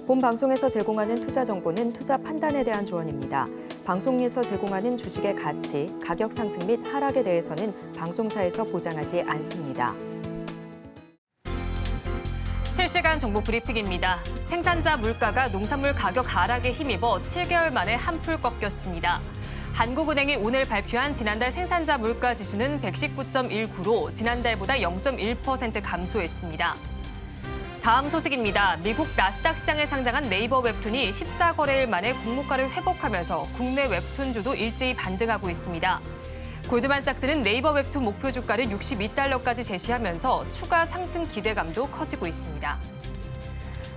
본 방송에서 제공하는 투자 정보는 투자 판단에 대한 조언입니다. 방송에서 제공하는 주식의 가치, 가격 상승 및 하락에 대해서는 방송사에서 보장하지 않습니다. 실시간 정보 브리핑입니다. 생산자 물가가 농산물 가격 하락에 힘입어 7개월 만에 한풀 꺾였습니다. 한국은행이 오늘 발표한 지난달 생산자 물가 지수는 119.19로 지난달보다 0.1% 감소했습니다. 다음 소식입니다. 미국 나스닥 시장에 상장한 네이버 웹툰이 14거래일 만에 공모가를 회복하면서 국내 웹툰주도 일제히 반등하고 있습니다. 골드만삭스는 네이버 웹툰 목표 주가를 62달러까지 제시하면서 추가 상승 기대감도 커지고 있습니다.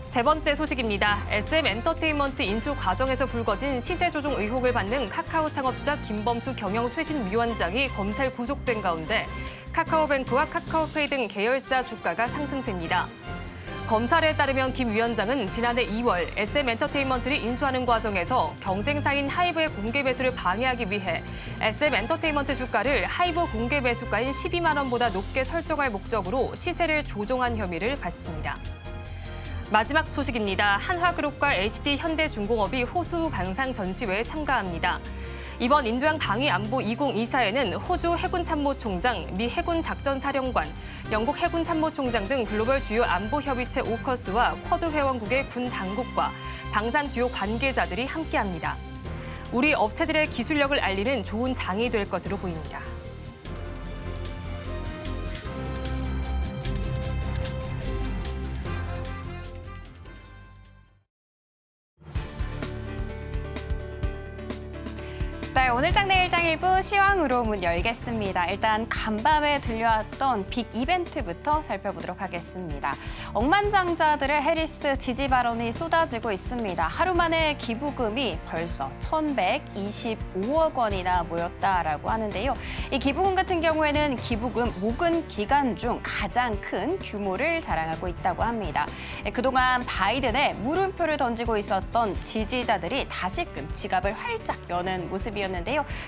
세 번째 소식입니다. SM엔터테인먼트 인수 과정에서 불거진 시세 조종 의혹을 받는 카카오 창업자 김범수 경영쇄신위원장이 검찰 구속된 가운데 카카오뱅크와 카카오페이 등 계열사 주가가 상승세입니다. 검찰에 따르면 김 위원장은 지난해 2월 SM엔터테인먼트를 인수하는 과정에서 경쟁사인 하이브의 공개 매수를 방해하기 위해 SM엔터테인먼트 주가를 하이브 공개 매수가인 12만 원보다 높게 설정할 목적으로 시세를 조종한 혐의를 받습니다. 마지막 소식입니다. 한화그룹과 HD현대중공업이 호수 방산 전시회에 참가합니다. 이번 인도양 방위안보 2024에는 호주 해군참모총장, 미 해군작전사령관, 영국 해군참모총장 등 글로벌 주요 안보협의체 오커스와 쿼드 회원국의 군 당국과 방산 주요 관계자들이 함께합니다. 우리 업체들의 기술력을 알리는 좋은 장이 될 것으로 보입니다. 네, 오늘 장 내일 장 일부 시황으로 문 열겠습니다. 일단 간밤에 들려왔던 빅 이벤트부터 살펴보도록 하겠습니다. 억만장자들의 해리스 지지 발언이 쏟아지고 있습니다. 하루 만에 기부금이 벌써 1,125억 원이나 모였다라고 하는데요. 이 기부금 같은 경우에는 기부금 모금 기간 중 가장 큰 규모를 자랑하고 있다고 합니다. 그동안 바이든에 물음표를 던지고 있었던 지지자들이 다시금 지갑을 활짝 여는 모습이었는데요.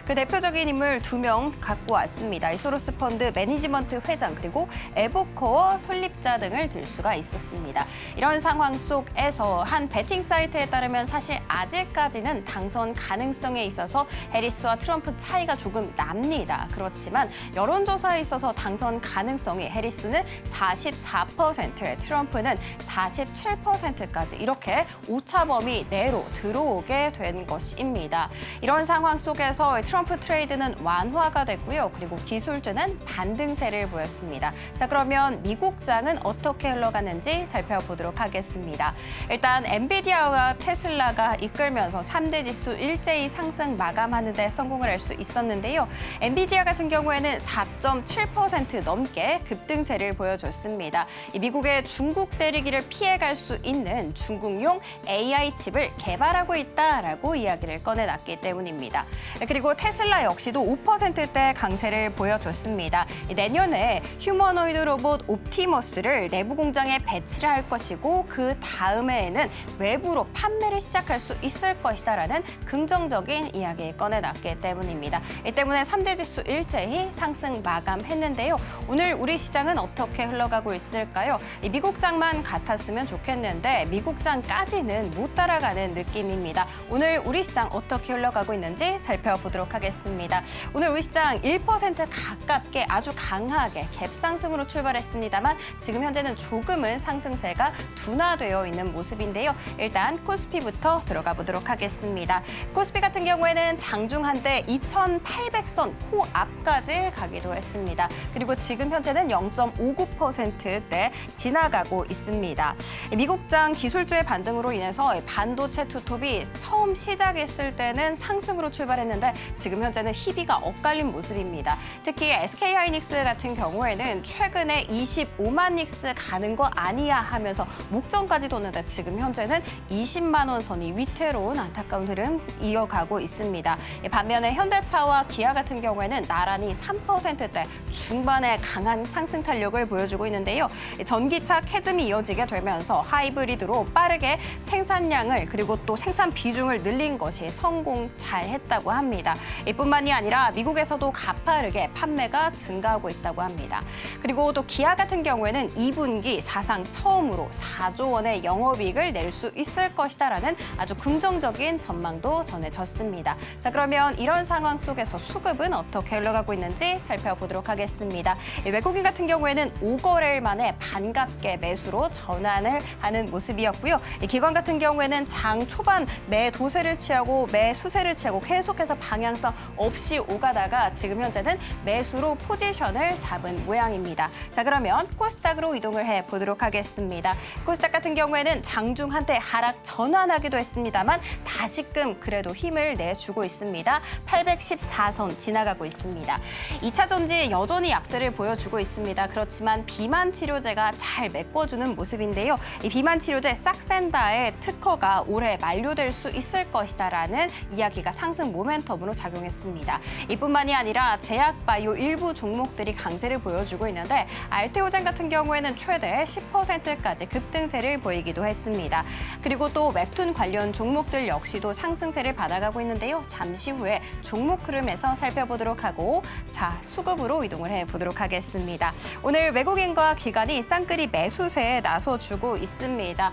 그 대표적인 인물 2명 갖고 왔습니다. 소로스 펀드 매니지먼트 회장 그리고 에보커어 설립자 등을 들 수가 있었습니다. 이런 상황 속에서 한 베팅 사이트에 따르면 사실 아직까지는 당선 가능성에 있어서 해리스와 트럼프 차이가 조금 납니다. 그렇지만 여론조사에 있어서 당선 가능성이 해리스는 44%, 트럼프는 47%까지 이렇게 오차범위 내로 들어오게 된 것입니다. 이런 상황 속에서 트럼프 트레이드는 완화가 됐고요. 그리고 기술주는 반등세를 보였습니다. 자, 그러면 미국장은 어떻게 흘러가는지 살펴보도록 하겠습니다. 일단 엔비디아와 테슬라가 이끌면서 3대 지수 일제히 상승 마감하는 데 성공을 할 수 있었는데요. 엔비디아 같은 경우에는 4.7% 넘게 급등세를 보여줬습니다. 미국의 중국 때리기를 피해갈 수 있는 중국용 AI 칩을 개발하고 있다라고 이야기를 꺼내놨기 때문입니다. 그리고 테슬라 역시도 5%대 강세를 보여줬습니다. 내년에 휴머노이드 로봇 옵티머스를 내부 공장에 배치를 할 것이고 그 다음에는 외부로 판매를 시작할 수 있을 것이다라는 긍정적인 이야기 꺼내놨기 때문입니다. 이 때문에 3대 지수 일제히 상승 마감했는데요. 오늘 우리 시장은 어떻게 흘러가고 있을까요? 미국장만 같았으면 좋겠는데 미국장까지는 못 따라가는 느낌입니다. 오늘 우리 시장 어떻게 흘러가고 있는지 살펴보도록 하겠습니다. 오늘 우리 시장 1% 가깝게 아주 강하게 갭상승으로 출발했습니다만 지금 현재는 조금은 상승세가 둔화되어 있는 모습인데요. 일단 코스피부터 들어가 보도록 하겠습니다. 코스피 같은 경우에는 장중 한때 2,800선 코앞까지 가기도 했습니다. 그리고 지금 현재는 0.59%대 지나가고 있습니다. 미국장 기술주의 반등으로 인해서 반도체 투톱이 처음 시작했을 때는 상승으로 출발했는데 지금 현재는 희비가 엇갈린 모습입니다. 특히 SK하이닉스 같은 경우에는 최근에 25만 닉스 가는 거 아니야 하면서 목전까지 뒀는데 지금 현재는 20만 원 선이 위태로운 안타까운 흐름 이어가고 있습니다. 반면에 현대차와 기아 같은 경우에는 나란히 3%대 중반에 강한 상승 탄력을 보여주고 있는데요. 전기차 캐즘이 이어지게 되면서 하이브리드로 빠르게 생산량을 그리고 또 생산 비중을 늘린 것이 성공 잘했다고 있다고 합니다. 이뿐만이 아니라 미국에서도 가파르게 판매가 증가하고 있다고 합니다. 그리고 또 기아 같은 경우에는 2분기 사상 처음으로 4조 원의 영업이익을 낼 수 있을 것이다라는 아주 긍정적인 전망도 전해졌습니다. 자, 그러면 이런 상황 속에서 수급은 어떻게 흘러가고 있는지 살펴보도록 하겠습니다. 외국인 같은 경우에는 5거래일 만에 반갑게 매수로 전환을 하는 모습이었고요. 기관 같은 경우에는 장 초반 매도세를 취하고 매수세를 취하고 계속해서 방향성 없이 오가다가 지금 현재는 매수로 포지션을 잡은 모양입니다. 자, 그러면 코스닥으로 이동을 해보도록 하겠습니다. 코스닥 같은 경우에는 장중 한때 하락 전환하기도 했습니다만 다시금 그래도 힘을 내주고 있습니다. 814선 지나가고 있습니다. 2차 전지 여전히 약세를 보여주고 있습니다. 그렇지만 비만 치료제가 잘 메꿔주는 모습인데요. 이 비만 치료제 싹센다의 특허가 올해 만료될 수 있을 것이다라는 이야기가 상승 모멘텀으로 작용했습니다. 이뿐만이 아니라 제약바이오 일부 종목들이 강세를 보여주고 있는데 알테오젠 같은 경우에는 최대 10%까지 급등세를 보이기도 했습니다. 그리고 또 웹툰 관련 종목들 역시도 상승세를 받아가고 있는데요. 잠시 후에 종목 흐름에서 살펴보도록 하고 자, 수급으로 이동을 해보도록 하겠습니다. 오늘 외국인과 기관이 쌍끌이 매수세에 나서주고 있습니다.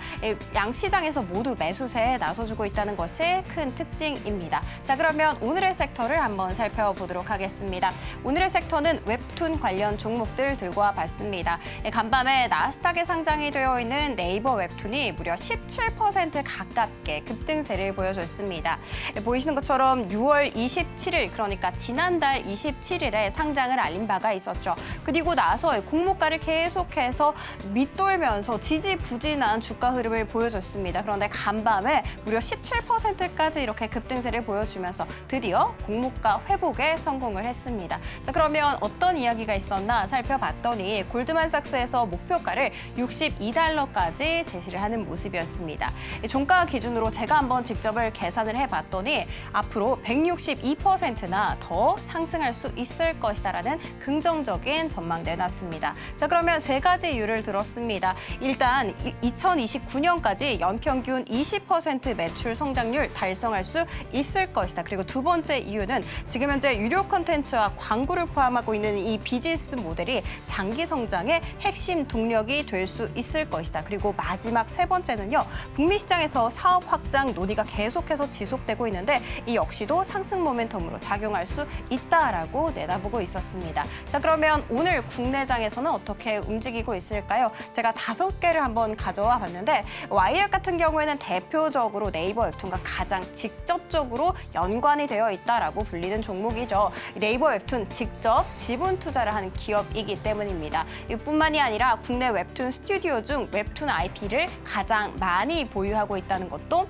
양시장에서 모두 매수세에 나서주고 있다는 것이 큰 특징입니다. 자, 그러면 오늘의 섹터를 한번 살펴보도록 하겠습니다. 오늘의 섹터는 웹툰 관련 종목들 들고 와봤습니다. 간밤에 나스닥에 상장이 되어 있는 네이버 웹툰이 무려 17% 가깝게 급등세를 보여줬습니다. 보이시는 것처럼 6월 27일, 그러니까 지난달 27일에 상장을 알린 바가 있었죠. 그리고 나서 공모가를 계속해서 밑돌면서 지지부진한 주가 흐름을 보여줬습니다. 그런데 간밤에 무려 17%까지 이렇게 급등세를 보여주면서 드디어 공모가 회복에 성공을 했습니다. 자, 그러면 어떤 이야기가 있었나 살펴봤더니 골드만삭스에서 목표가를 62달러까지 제시를 하는 모습이었습니다. 종가 기준으로 제가 한번 직접을 계산을 해봤더니 앞으로 162%나 더 상승할 수 있을 것이다라는 긍정적인 전망 내놨습니다. 자, 그러면 세 가지 이유를 들었습니다. 일단 2029년까지 연평균 20% 매출 성장률 달성할 수 있을 것이다. 그리고 두 번째 이유는 지금 현재 유료 콘텐츠와 광고를 포함하고 있는 이 비즈니스 모델이 장기 성장의 핵심 동력이 될 수 있을 것이다. 그리고 마지막 세 번째는요. 북미 시장에서 사업 확장 논의가 계속해서 지속되고 있는데 이 역시도 상승 모멘텀으로 작용할 수 있다라고 내다보고 있었습니다. 자, 그러면 오늘 국내장에서는 어떻게 움직이고 있을까요? 제가 5개를 한번 가져와 봤는데 YL 같은 경우에는 대표적으로 네이버 웹툰과 가장 직접적으로 연관이 되어 있다라고 불리는 종목이죠. 네이버 웹툰 직접 지분 투자를 하는 기업이기 때문입니다. 이뿐만이 아니라 국내 웹툰 스튜디오 중 웹툰 IP를 가장 많이 보유하고 있다는 것도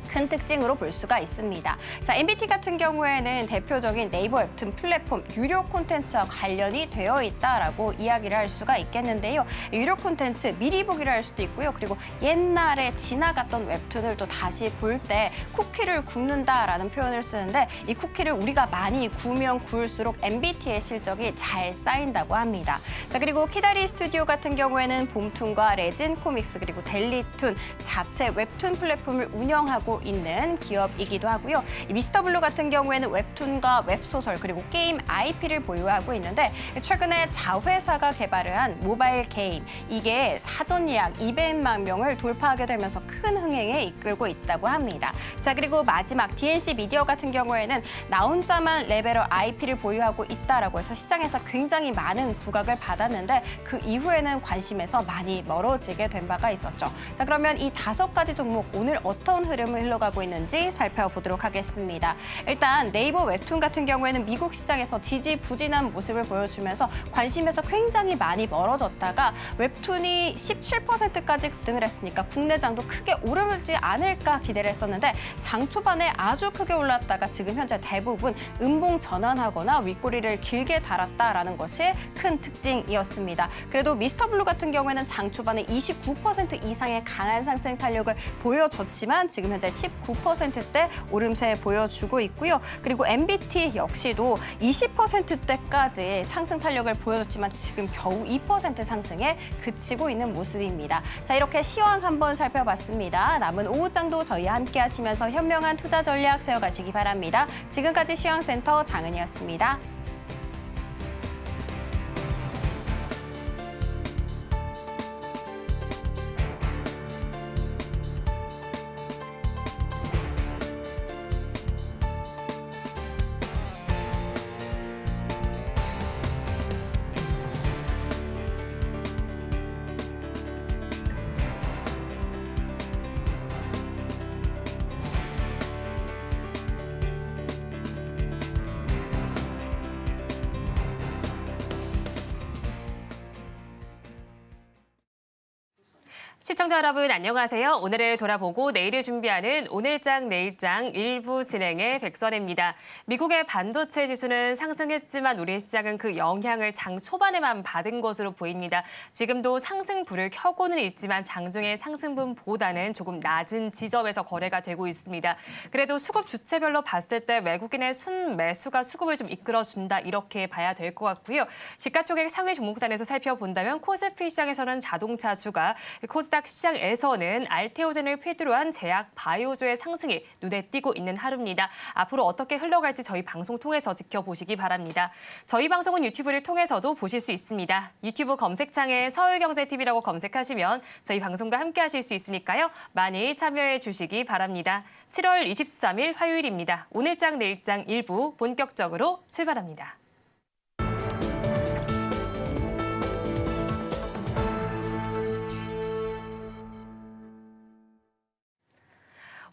큰 특징으로 볼 수가 있습니다. 자, MBT 같은 경우에는 대표적인 네이버 웹툰 플랫폼 유료 콘텐츠와 관련이 되어 있다라고 이야기를 할 수가 있겠는데요. 유료 콘텐츠 미리 보기를 할 수도 있고요. 그리고 옛날에 지나갔던 웹툰을 또 다시 볼 때 쿠키를 굽는다라는 표현을 쓰는데 이 쿠키를 우리가 많이 구우면 구울수록 MBT의 실적이 잘 쌓인다고 합니다. 자, 그리고 키다리 스튜디오 같은 경우에는 봄툰과 레진 코믹스 그리고 델리툰 자체 웹툰 플랫폼을 운영하고 있는 기업이기도 하고요. 미스터블루 같은 경우에는 웹툰과 웹소설 그리고 게임 IP를 보유하고 있는데 최근에 자회사가 개발을 한 모바일 게임 이게 사전 예약 200만 명을 돌파하게 되면서 큰 흥행에 이끌고 있다고 합니다. 자, 그리고 마지막 DNC 미디어 같은 경우에는 나 혼자만 레벨업 IP를 보유하고 있다라고 해서 시장에서 굉장히 많은 부각을 받았는데 그 이후에는 관심에서 많이 멀어지게 된 바가 있었죠. 자, 그러면 이 5가지 종목 오늘 어떤 흐름을 흘러가고 있는지 살펴보도록 하겠습니다. 일단 네이버 웹툰 같은 경우에는 미국 시장에서 지지부진한 모습을 보여주면서 관심에서 굉장히 많이 멀어졌다가 웹툰이 17%까지 급등을 했으니까 국내장도 크게 오르지 않을까 기대를 했었는데 장 초반에 아주 크게 올랐다가 지금 현재 대부분 음봉 전환하거나 윗꼬리를 길게 달았다라는 것이 큰 특징이었습니다. 그래도 미스터블루 같은 경우에는 장 초반에 29% 이상의 강한 상승 탄력을 보여줬지만 지금 현재 19%대 오름세 보여주고 있고요. 그리고 MBT 역시도 20%대까지 상승 탄력을 보여줬지만 지금 겨우 2% 상승에 그치고 있는 모습입니다. 자, 이렇게 시황 한번 살펴봤습니다. 남은 오후장도 저희와 함께 하시면서 현명한 투자 전략 세워가시기 바랍니다. 지금까지 시황센터 장은이었습니다. 시청자 여러분 안녕하세요. 오늘을 돌아보고 내일을 준비하는 오늘장 내일장 일부 진행의 백선혜입니다. 미국의 반도체 지수는 상승했지만 우리 시장은 그 영향을 장 초반에만 받은 것으로 보입니다. 지금도 상승불을 켜고는 있지만 장중의 상승분보다는 조금 낮은 지점에서 거래가 되고 있습니다. 그래도 수급 주체별로 봤을 때 외국인의 순매수가 수급을 좀 이끌어준다 이렇게 봐야 될 것 같고요. 시가총액 상위 종목단에서 살펴본다면 코스피 시장에서는 자동차주가, 코스닥 시장에서는 알테오젠을 필두로 한 제약 바이오주의 상승이 눈에 띄고 있는 하루입니다. 앞으로 어떻게 흘러갈지 저희 방송 통해서 지켜보시기 바랍니다. 저희 방송은 유튜브를 통해서도 보실 수 있습니다. 유튜브 검색창에 서울경제TV라고 검색하시면 저희 방송과 함께 하실 수 있으니까요. 많이 참여해 주시기 바랍니다. 7월 23일 화요일입니다. 오늘장 내일장 일부 본격적으로 출발합니다.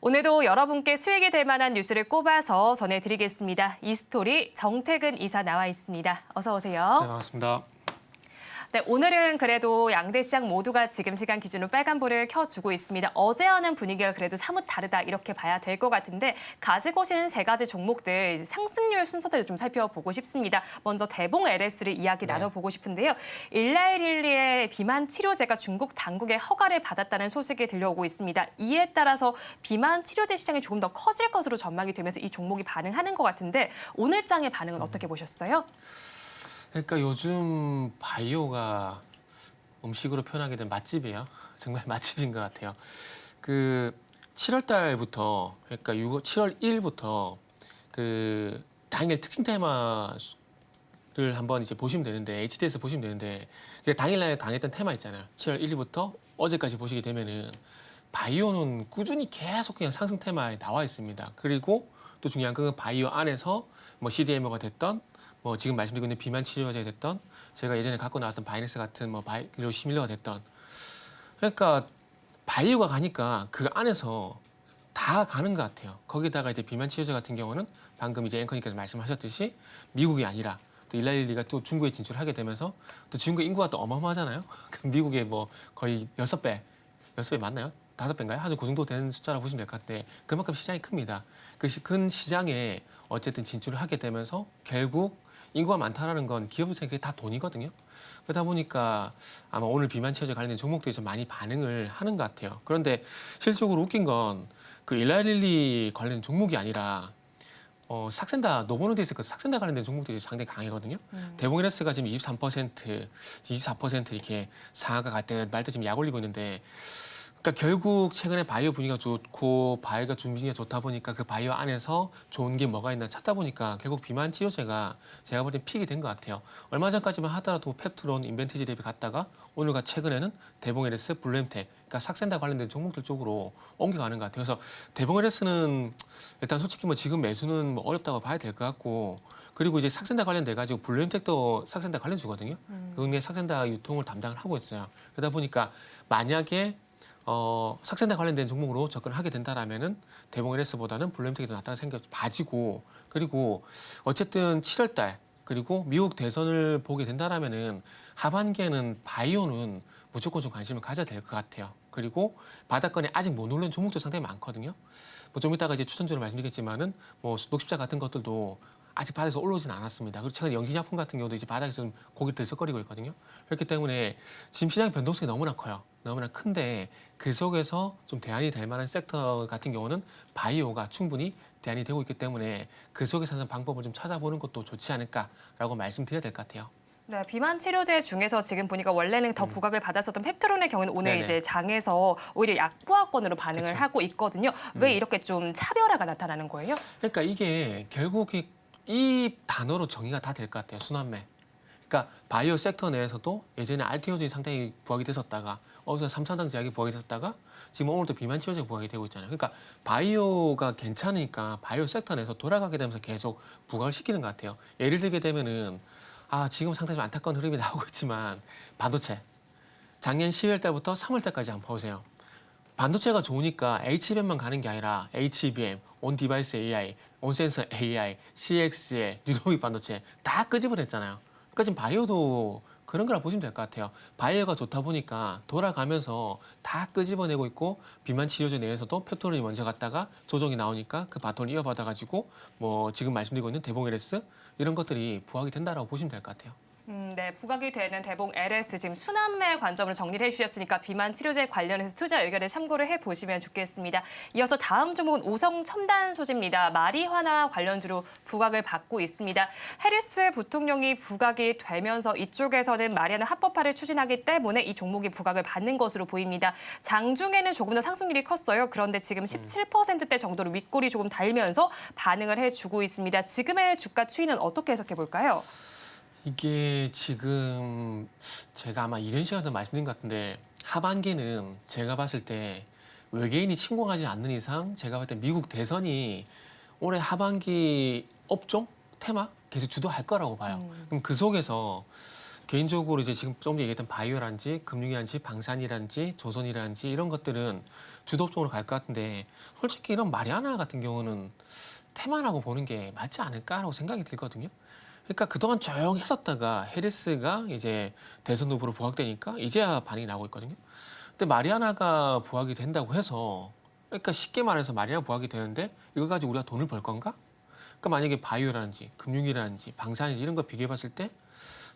오늘도 여러분께 수익이 될 만한 뉴스를 꼽아서 전해드리겠습니다. 이 스토리 정태근 이사 나와 있습니다. 어서 오세요. 네, 반갑습니다. 네, 오늘은 그래도 양대 시장 모두가 지금 시간 기준으로 빨간불을 켜주고 있습니다. 어제와는 분위기가 그래도 사뭇 다르다 이렇게 봐야 될 것 같은데 가지고 오신 세 가지 종목들 상승률 순서대로 좀 살펴보고 싶습니다. 먼저 대봉 LS를 이야기 나눠보고 싶은데요. 일라이릴리의 비만 치료제가 중국 당국의 허가를 받았다는 소식이 들려오고 있습니다. 이에 따라서 비만 치료제 시장이 조금 더 커질 것으로 전망이 되면서 이 종목이 반응하는 것 같은데 오늘 장의 반응은 어떻게 보셨어요? 그러니까 요즘 바이오가 음식으로 표현하게 된 맛집이에요. 정말 맛집인 것 같아요. 그 7월 달부터 그러니까 7월 1일부터 그 당일 특징 테마를 한번 이제 보시면 되는데 HTS 보시면 되는데 당일날 강했던 테마 있잖아요. 7월 1일부터 어제까지 보시게 되면은 바이오는 꾸준히 계속 그냥 상승 테마에 나와 있습니다. 그리고 또 중요한 건 바이오 안에서 뭐 CDMO가 됐던 뭐 지금 말씀드리고 있는 비만 치료제가 됐던 제가 예전에 갖고 나왔던 바이넥스 같은 뭐 바이오 시밀러가 됐던 그러니까 바이오가 가니까 그 안에서 다 가는 것 같아요. 거기다가 이제 비만 치료제 같은 경우는 방금 이제 앵커님께서 말씀하셨듯이 미국이 아니라 또 일라일리가 또 중국에 진출하게 되면서 또 중국 인구가 또 어마어마하잖아요. 미국의 뭐 거의 6배 맞나요? 5배인가요? 아주 그 정도 되는 숫자라고 보시면 될 것 같은데 그만큼 시장이 큽니다. 그 큰 시장에 어쨌든 진출을 하게 되면서 결국 인구가 많다라는 건 기업 입장에 다 돈이거든요. 그러다 보니까 아마 오늘 비만 치료제 관련된 종목들이 좀 많이 반응을 하는 것 같아요. 그런데 실질적으로 웃긴 건 그 일라일리 관련 종목이 아니라 삭센다 노보노디스 그 삭센다 관련된 종목들이 상당히 강하거든요. 대봉에너스가 지금 24% 이렇게 상하가 갈 때 말때 지금 약 올리고 있는데. 그러니까 결국 최근에 바이오 분위기가 좋고 바이오가 분위기가 좋다 보니까 그 바이오 안에서 좋은 게 뭐가 있나 찾다 보니까 결국 비만 치료제가 제가 볼 땐 픽이 된 것 같아요. 얼마 전까지만 하더라도 펩트론, 인벤티지 랩이 갔다가 오늘과 최근에는 대봉에너스, 블루엠텍, 그러니까 삭센다 관련된 종목들 쪽으로 옮겨가는 것 같아요. 그래서 대봉에너스는 일단 솔직히 뭐 지금 매수는 뭐 어렵다고 봐야 될 것 같고 그리고 이제 삭센다 관련돼 가지고 블루엠텍도 삭센다 관련주거든요. 그게 삭센다 유통을 담당을 하고 있어요. 그러다 보니까 만약에 삭센다 관련된 종목으로 접근을 하게 된다라면은 대봉LS보다는 블루엠텍이 더 낫다는 생각이 봐지고 그리고 어쨌든 7월 달 그리고 미국 대선을 보게 된다라면은 하반기에는 바이오는 무조건 좀 관심을 가져야 될 것 같아요. 그리고 바닥권에 아직 못 오른 종목도 상당히 많거든요. 뭐 좀 이따가 이제 추천주를 말씀드리겠지만은 뭐 녹십자 같은 것들도 아직 바닥에서 올라오진 않았습니다. 그리고 최근 영신약품 같은 경우도 이제 바닥에서 좀 고개 들썩거리고 있거든요. 그렇기 때문에 지금 시장 변동성이 너무나 커요. 너무나 큰데 그 속에서 좀 대안이 될 만한 섹터 같은 경우는 바이오가 충분히 대안이 되고 있기 때문에 그 속에서 하는 방법을 좀 찾아보는 것도 좋지 않을까라고 말씀드려야 될 것 같아요. 네, 비만 치료제 중에서 지금 보니까 원래는 더 부각을 받았었던 펩토론의 경우는 오늘 네네. 이제 장에서 오히려 약부하권으로 반응을 그쵸. 하고 있거든요. 왜 이렇게 좀 차별화가 나타나는 거예요? 그러니까 이게 결국 이 단어로 정의가 다 될 것 같아요. 순환매. 그러니까 바이오 섹터 내에서도 예전에 알티오진이 상당히 부각이 됐었다가 어디서 삼산당 제약이 부각이 됐었다가 지금 오늘도 비만 치료제가 부각이 되고 있잖아요. 그러니까 바이오가 괜찮으니까 바이오 섹터 내에서 돌아가게 되면서 계속 부각을 시키는 것 같아요. 예를 들게 되면은 지금 상당히 좀 안타까운 흐름이 나오고 있지만 반도체. 작년 10월 달부터 3월 달까지 한번 보세요. 반도체가 좋으니까 HBM만 가는 게 아니라 HBM, 온디바이스 AI, 온센서 AI, CXL, 뉴로믹 반도체 다 끄집어냈잖아요. 그러니까 지금 바이오도 그런 거라 보시면 될 것 같아요. 바이오가 좋다 보니까 돌아가면서 다 끄집어내고 있고 비만 치료제 내에서도 펩토론이 먼저 갔다가 조정이 나오니까 그 바톤을 이어받아가지고 뭐 지금 말씀드리고 있는 대봉 LS 이런 것들이 부각이 된다라고 보시면 될 것 같아요. 네, 부각이 되는 대봉 LS 지금 순환매 관점을 정리를 해주셨으니까 비만 치료제 관련해서 투자 의견에 참고를 해보시면 좋겠습니다. 이어서 다음 종목은 오성 첨단 소재입니다. 마리화나 관련주로 부각을 받고 있습니다. 해리스 부통령이 부각이 되면서 이쪽에서는 마리화나 합법화를 추진하기 때문에 이 종목이 부각을 받는 것으로 보입니다. 장중에는 조금 더 상승률이 컸어요. 그런데 지금 17%대 정도로 윗골이 조금 달면서 반응을 해주고 있습니다. 지금의 주가 추이는 어떻게 해석해 볼까요? 이게 지금 제가 아마 이런 시간에 말씀드린 것 같은데 하반기는 제가 봤을 때 외계인이 침공하지 않는 이상 제가 봤을 때 미국 대선이 올해 하반기 업종 테마 계속 주도할 거라고 봐요. 그럼 그 속에서 개인적으로 이제 지금 좀 얘기했던 바이오라든지 금융이라든지 방산이라든지 조선이라든지 이런 것들은 주도 업종으로 갈 것 같은데 솔직히 이런 마리아나 같은 경우는 테마라고 보는 게 맞지 않을까라고 생각이 들거든요. 그러니까 그동안 조용했었다가 해리스가 이제 대선 후보로 부각되니까 이제야 반응이 나오고 있거든요. 근데 마리아나가 부각이 된다고 해서 그러니까 쉽게 말해서 마리아나 부각이 되는데 이걸 가지고 우리가 돈을 벌 건가? 그러니까 만약에 바이오라든지 금융이라든지 방산이라든지 이런 거 비교해 봤을 때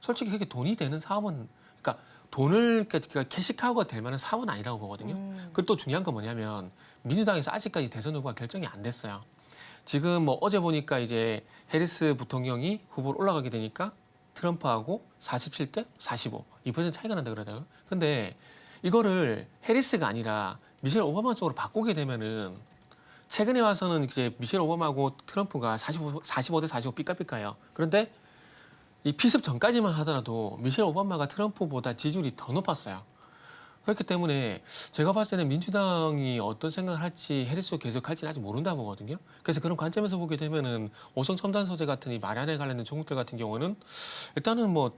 솔직히 그렇게 돈이 되는 사업은 그러니까 돈을 그러니까 캐시카우가 될 만한 사업은 아니라고 보거든요. 그리고 또 중요한 건 뭐냐면 민주당에서 아직까지 대선 후보가 결정이 안 됐어요. 지금 뭐 어제 보니까 이제 해리스 부통령이 후보로 올라가게 되니까 트럼프하고 47대 45, 2% 차이가 난다 그러더라고요. 근데 이거를 해리스가 아니라 미셸 오바마 쪽으로 바꾸게 되면은 최근에 와서는 이제 미셸 오바마하고 트럼프가 45대 45 삐까삐까예요. 그런데 이 피습 전까지만 하더라도 미셸 오바마가 트럼프보다 지지율이 더 높았어요. 그렇기 때문에 제가 봤을 때는 민주당이 어떤 생각을 할지 해리스로 계속할지는 아직 모른다 보거든요. 그래서 그런 관점에서 보게 되면은 오성 첨단 소재 같은 이 마리아나에 관련된 종목들 같은 경우는 일단은 뭐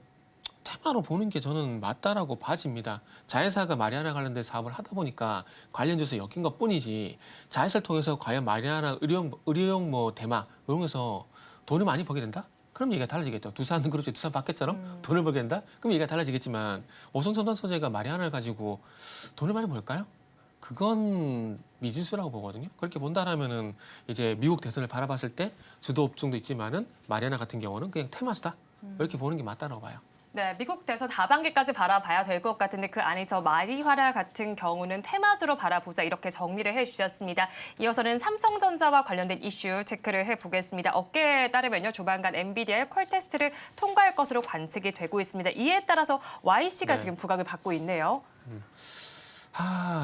테마로 보는 게 저는 맞다라고 봐집니다. 자회사가 마리아나 관련된 사업을 하다 보니까 관련주에서 엮인 것 뿐이지 자회사를 통해서 과연 마리아나 의료용 뭐 대마 이런 거에서 돈을 많이 벌게 된다? 그럼 얘기가 달라지겠죠. 두산은 그렇죠. 두산 받겠처럼 돈을 벌게 된다? 그럼 얘기가 달라지겠지만 오성첨단 소재가 마리아나를 가지고 돈을 많이 벌까요? 그건 미지수라고 보거든요. 그렇게 본다라면은 이제 미국 대선을 바라봤을 때 주도 업종도 있지만은 마리아나 같은 경우는 그냥 테마수다. 이렇게 보는 게 맞다라고 봐요. 네, 미국 대선 하반기까지 바라봐야 될 것 같은데 그 안에서 마리화라 같은 경우는 테마주로 바라보자 이렇게 정리를 해주셨습니다. 이어서는 삼성전자와 관련된 이슈 체크를 해보겠습니다. 업계에 따르면요, 조만간 엔비디아의 퀄 테스트를 통과할 것으로 관측이 되고 있습니다. 이에 따라서 YC가 네. 지금 부각을 받고 있네요.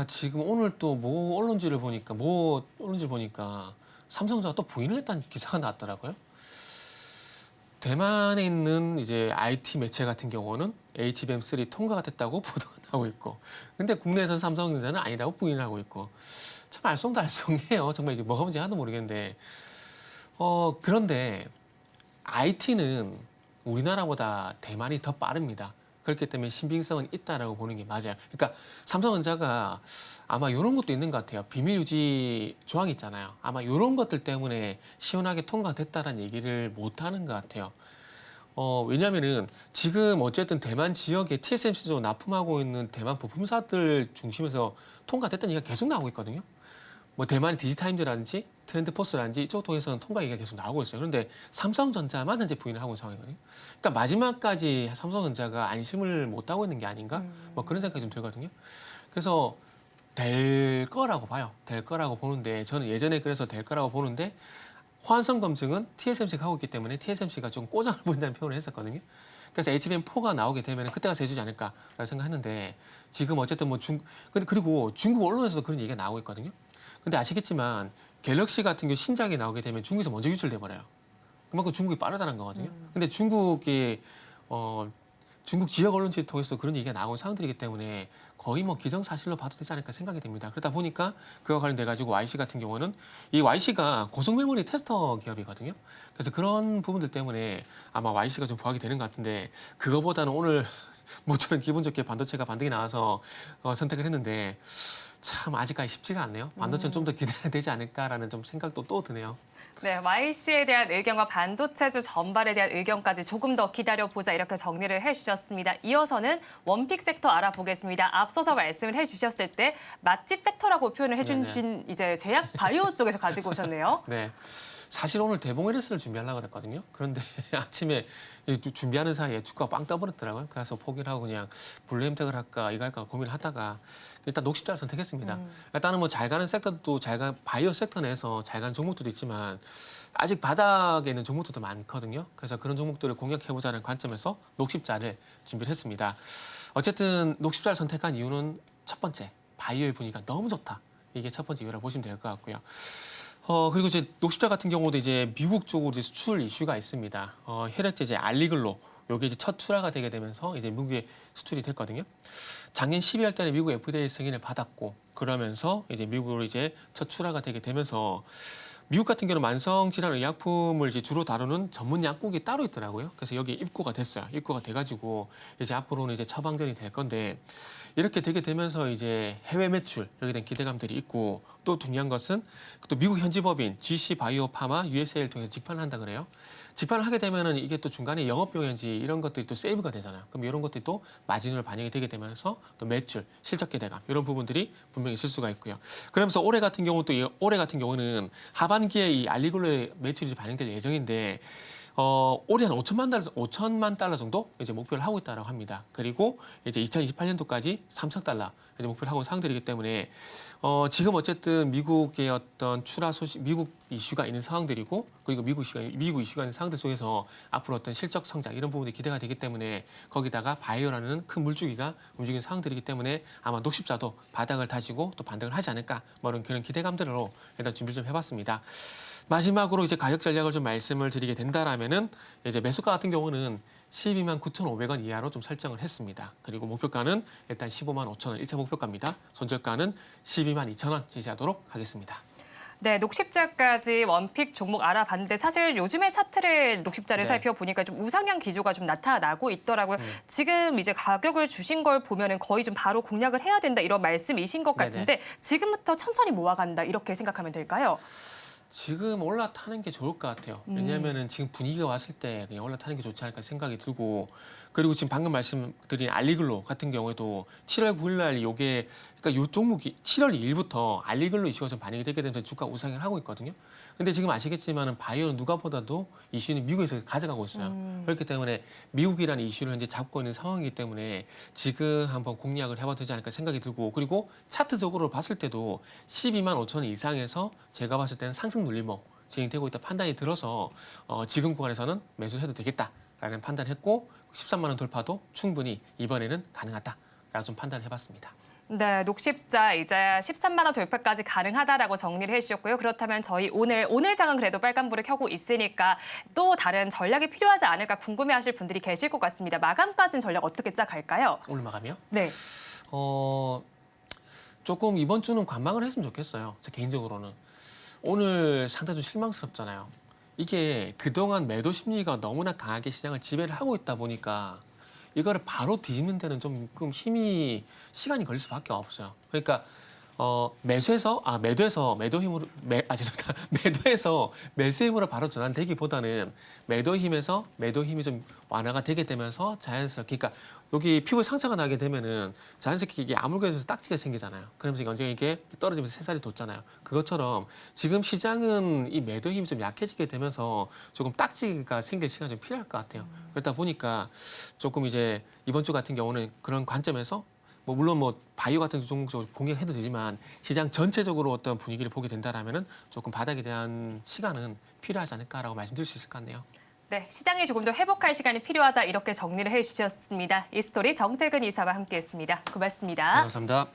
지금 오늘 또 뭐 언론지를 보니까 삼성전자가 또 부인을 했다는 기사가 나왔더라고요. 대만에 있는 이제 IT 매체 같은 경우는 HBM3 통과가 됐다고 보도가 나오고 있고, 근데 국내에서는 삼성전자는 아니라고 부인을 하고 있고, 참 알쏭달쏭해요. 정말 이게 뭐가 문제인지 하나도 모르겠는데, 그런데 IT는 우리나라보다 대만이 더 빠릅니다. 그렇기 때문에 신빙성은 있다라고 보는 게 맞아요. 그러니까 삼성전자가 아마 이런 것도 있는 것 같아요. 비밀 유지 조항이 있잖아요. 아마 이런 것들 때문에 시원하게 통과됐다라는 얘기를 못 하는 것 같아요. 왜냐면은 지금 어쨌든 대만 지역에 TSMC로 납품하고 있는 대만 부품사들 중심에서 통과됐다는 얘기가 계속 나오고 있거든요. 뭐 대만의 디지타임즈라든지 트렌드포스라든지 이쪽 통해서는 통과 얘기가 계속 나오고 있어요. 그런데 삼성전자만 현재 부인을 하고 있는 상황이거든요. 그러니까 마지막까지 삼성전자가 안심을 못 하고 있는 게 아닌가? 뭐 그런 생각이 좀 들거든요. 그래서 될 거라고 봐요. 될 거라고 보는데 저는 예전에 그래서 될 거라고 보는데 호환성 검증은 TSMC가 하고 있기 때문에 TSMC가 좀 꼬장을 부린다는 표현을 했었거든요. 그래서 HBM4가 나오게 되면 그때가 세주지 않을까라고 생각했는데 지금 어쨌든 뭐 그리고 중국 언론에서도 그런 얘기가 나오고 있거든요. 근데 아시겠지만 갤럭시 같은 경우 신작이 나오게 되면 중국에서 먼저 유출돼 버려요. 그만큼 중국이 빠르다는 거거든요. 근데 중국이 중국 지역 언론지를 통해서 그런 얘기가 나온 상황들이기 때문에 거의 뭐 기정사실로 봐도 되지 않을까 생각이 됩니다. 그러다 보니까 그와 관련돼 가지고 YC 같은 경우는 이 YC가 고속 메모리 테스터 기업이거든요. 그래서 그런 부분들 때문에 아마 YC가 좀 부각이 되는 것 같은데 그거보다는 오늘 모처럼 기분 좋게 반도체가 반등이 나와서 선택을 했는데 참 아직까지 쉽지가 않네요. 반도체는 좀 더 기대가 되지 않을까라는 좀 생각도 또 드네요. 네, YC에 대한 의견과 반도체주 전반에 대한 의견까지 조금 더 기다려보자 이렇게 정리를 해주셨습니다. 이어서는 원픽 섹터 알아보겠습니다. 앞서서 말씀을 해주셨을 때 맛집 섹터라고 표현을 해주신 이제 제약 바이오 쪽에서 가지고 오셨네요. 네. 사실 오늘 대봉 LS를 준비하려고 그랬거든요. 그런데 아침에 준비하는 사이에 주가가 빵 떠버렸더라고요. 그래서 포기를 하고 그냥 블루햄텍을 할까 이거 할까 고민을 하다가 일단 녹십자를 선택했습니다. 일단은 뭐 잘 가는 섹터도 바이오 섹터 내에서 잘 가는 종목들도 있지만 아직 바닥에 있는 종목들도 많거든요. 그래서 그런 종목들을 공략해보자는 관점에서 녹십자를 준비를 했습니다. 어쨌든 녹십자를 선택한 이유는 첫 번째, 바이오의 분위기가 너무 좋다. 이게 첫 번째 이유라고 보시면 될 것 같고요. 그리고 이제 녹십자 같은 경우도 이제 미국 쪽으로 이제 수출 이슈가 있습니다. 혈액제제 알리글로 요게 이제 첫 출하가 되게 되면서 이제 미국에 수출이 됐거든요. 작년 12월 달에 미국 FDA 승인을 받았고 그러면서 이제 미국으로 이제 첫 출하가 되게 되면서 미국 같은 경우는 만성 질환 의약품을 이제 주로 다루는 전문 약국이 따로 있더라고요. 그래서 여기에 입고가 됐어요. 입고가 돼가지고 이제 앞으로는 이제 처방전이 될 건데 이렇게 되게 되면서 이제 해외 매출 여기에 대한 기대감들이 있고 또 중요한 것은 또 미국 현지 법인 GC 바이오 파마 USA를 통해서 직판을 한다 그래요. 직판을 하게 되면은 이게 또 중간에 영업용연지 이런 것들이 또 세이브가 되잖아요. 그럼 이런 것들이 또 마진으로 반영이 되게 되면서 또 매출, 실적 기대감 이런 부분들이 분명히 있을 수가 있고요. 그러면서 올해 같은 경우는 하반기에 이 알리글로의 매출이 반영될 예정인데 올해 한 5천만 달러 정도 이제 목표를 하고 있다라고 합니다. 그리고 이제 2028년도까지 3천 달러 이제 목표를 하고 있는 상황들이기 때문에 지금 어쨌든 미국의 어떤 출하 소식, 미국 이슈가 있는 상황들이고 그리고 미국 이슈가 있는 상황들 속에서 앞으로 어떤 실적 성장 이런 부분이 기대가 되기 때문에 거기다가 바이오라는 큰 물줄기가 움직이는 상황들이기 때문에 아마 녹십자도 바닥을 다지고 또 반등을 하지 않을까 뭐 그런 기대감들로 일단 준비를 좀 해봤습니다. 마지막으로 이제 가격 전략을 좀 말씀을 드리게 된다라면은 이제 매수가 같은 경우는 12만 9,500원 이하로 좀 설정을 했습니다. 그리고 목표가는 일단 15만 5천 원 1차 목표가입니다. 손절가는 12만 2천 원 제시하도록 하겠습니다. 네, 녹십자까지 원픽 종목 알아봤는데 사실 요즘의 차트를 녹십자를 네. 살펴보니까 좀 우상향 기조가 좀 나타나고 있더라고요. 지금 이제 가격을 주신 걸 보면은 거의 좀 바로 공략을 해야 된다 이런 말씀이신 것 같은데 지금부터 천천히 모아간다 이렇게 생각하면 될까요? 지금 올라타는 게 좋을 것 같아요. 왜냐하면은 지금 분위기가 왔을 때 그냥 올라타는 게 좋지 않을까 생각이 들고 그리고 지금 방금 말씀드린 알리글로 같은 경우에도 7월 9일 날 요게 그러니까 요 종목이 7월 2일부터 알리글로 이슈가 좀 반영이 되게 되면서 주가 우상향을 하고 있거든요. 근데 지금 아시겠지만은 바이오는 누가 보다도 이슈는 미국에서 가져가고 있어요. 그렇기 때문에 미국이라는 이슈를 현재 잡고 있는 상황이기 때문에 지금 한번 공략을 해봐도 되지 않을까 생각이 들고 그리고 차트적으로 봤을 때도 12만 5천 원 이상에서 제가 봤을 때는 상승 눌림목 진행되고 있다 판단이 들어서 지금 구간에서는 매수를 해도 되겠다라는 판단을 했고 13만 원 돌파도 충분히 이번에는 가능하다라고 좀 판단을 해봤습니다. 네, 녹십자 이자야 13만 원 돌파까지 가능하다라고 정리를 해주셨고요. 그렇다면 저희 오늘 장은 그래도 빨간불을 켜고 있으니까 또 다른 전략이 필요하지 않을까 궁금해하실 분들이 계실 것 같습니다. 마감까지는 전략 어떻게 짜갈까요? 오늘 마감이요? 네. 조금 이번 주는 관망을 했으면 좋겠어요. 제 개인적으로는. 오늘 상당히 좀 실망스럽잖아요. 이게 그동안 매도 심리가 너무나 강하게 시장을 지배를 하고 있다 보니까 이거를 바로 뒤집는 데는 조금 시간이 걸릴 수밖에 없어요. 그러니까 매도에서 매도 힘으로 죄송합니다. 매도에서 매수 힘으로 바로 전환되기보다는 매도 힘에서 매도 힘이 좀 완화가 되게 되면서 자연스럽게 그러니까 여기 피부에 상처가 나게 되면은 자연스럽게 이게 아물거려서 딱지가 생기잖아요. 그러면서 언젠가 이게 떨어지면서 새살이 돋잖아요. 그것처럼 지금 시장은 이 매도 힘이 좀 약해지게 되면서 조금 딱지가 생길 시간이 좀 필요할 것 같아요. 그러다 보니까 조금 이제 이번 주 같은 경우는 그런 관점에서 물론 바이오 같은 종목적으로 공략해도 되지만 시장 전체적으로 어떤 분위기를 보게 된다라면은 조금 바닥에 대한 시간은 필요하지 않을까라고 말씀드릴 수 있을 것 같네요. 네, 시장이 조금 더 회복할 시간이 필요하다 이렇게 정리를 해주셨습니다. 이 스토리 정태근 이사와 함께했습니다. 고맙습니다. 네, 감사합니다.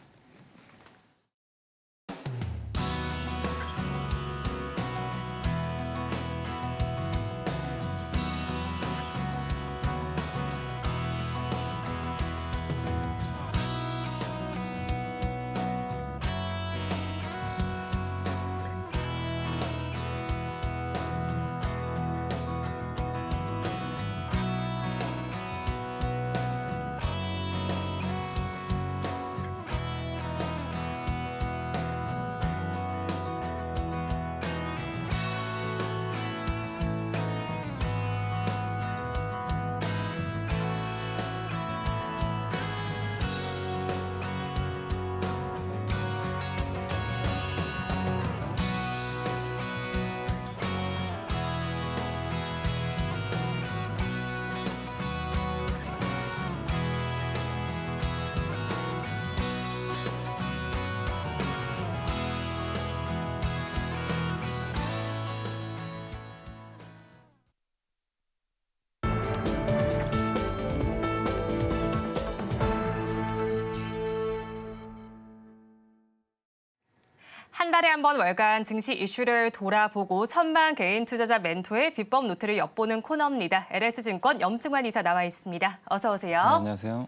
한 달에 한 번 월간 증시 이슈를 돌아보고 천만 개인 투자자 멘토의 비법 노트를 엿보는 코너입니다. LS증권 염승환 이사 나와 있습니다. 어서 오세요. 네, 안녕하세요.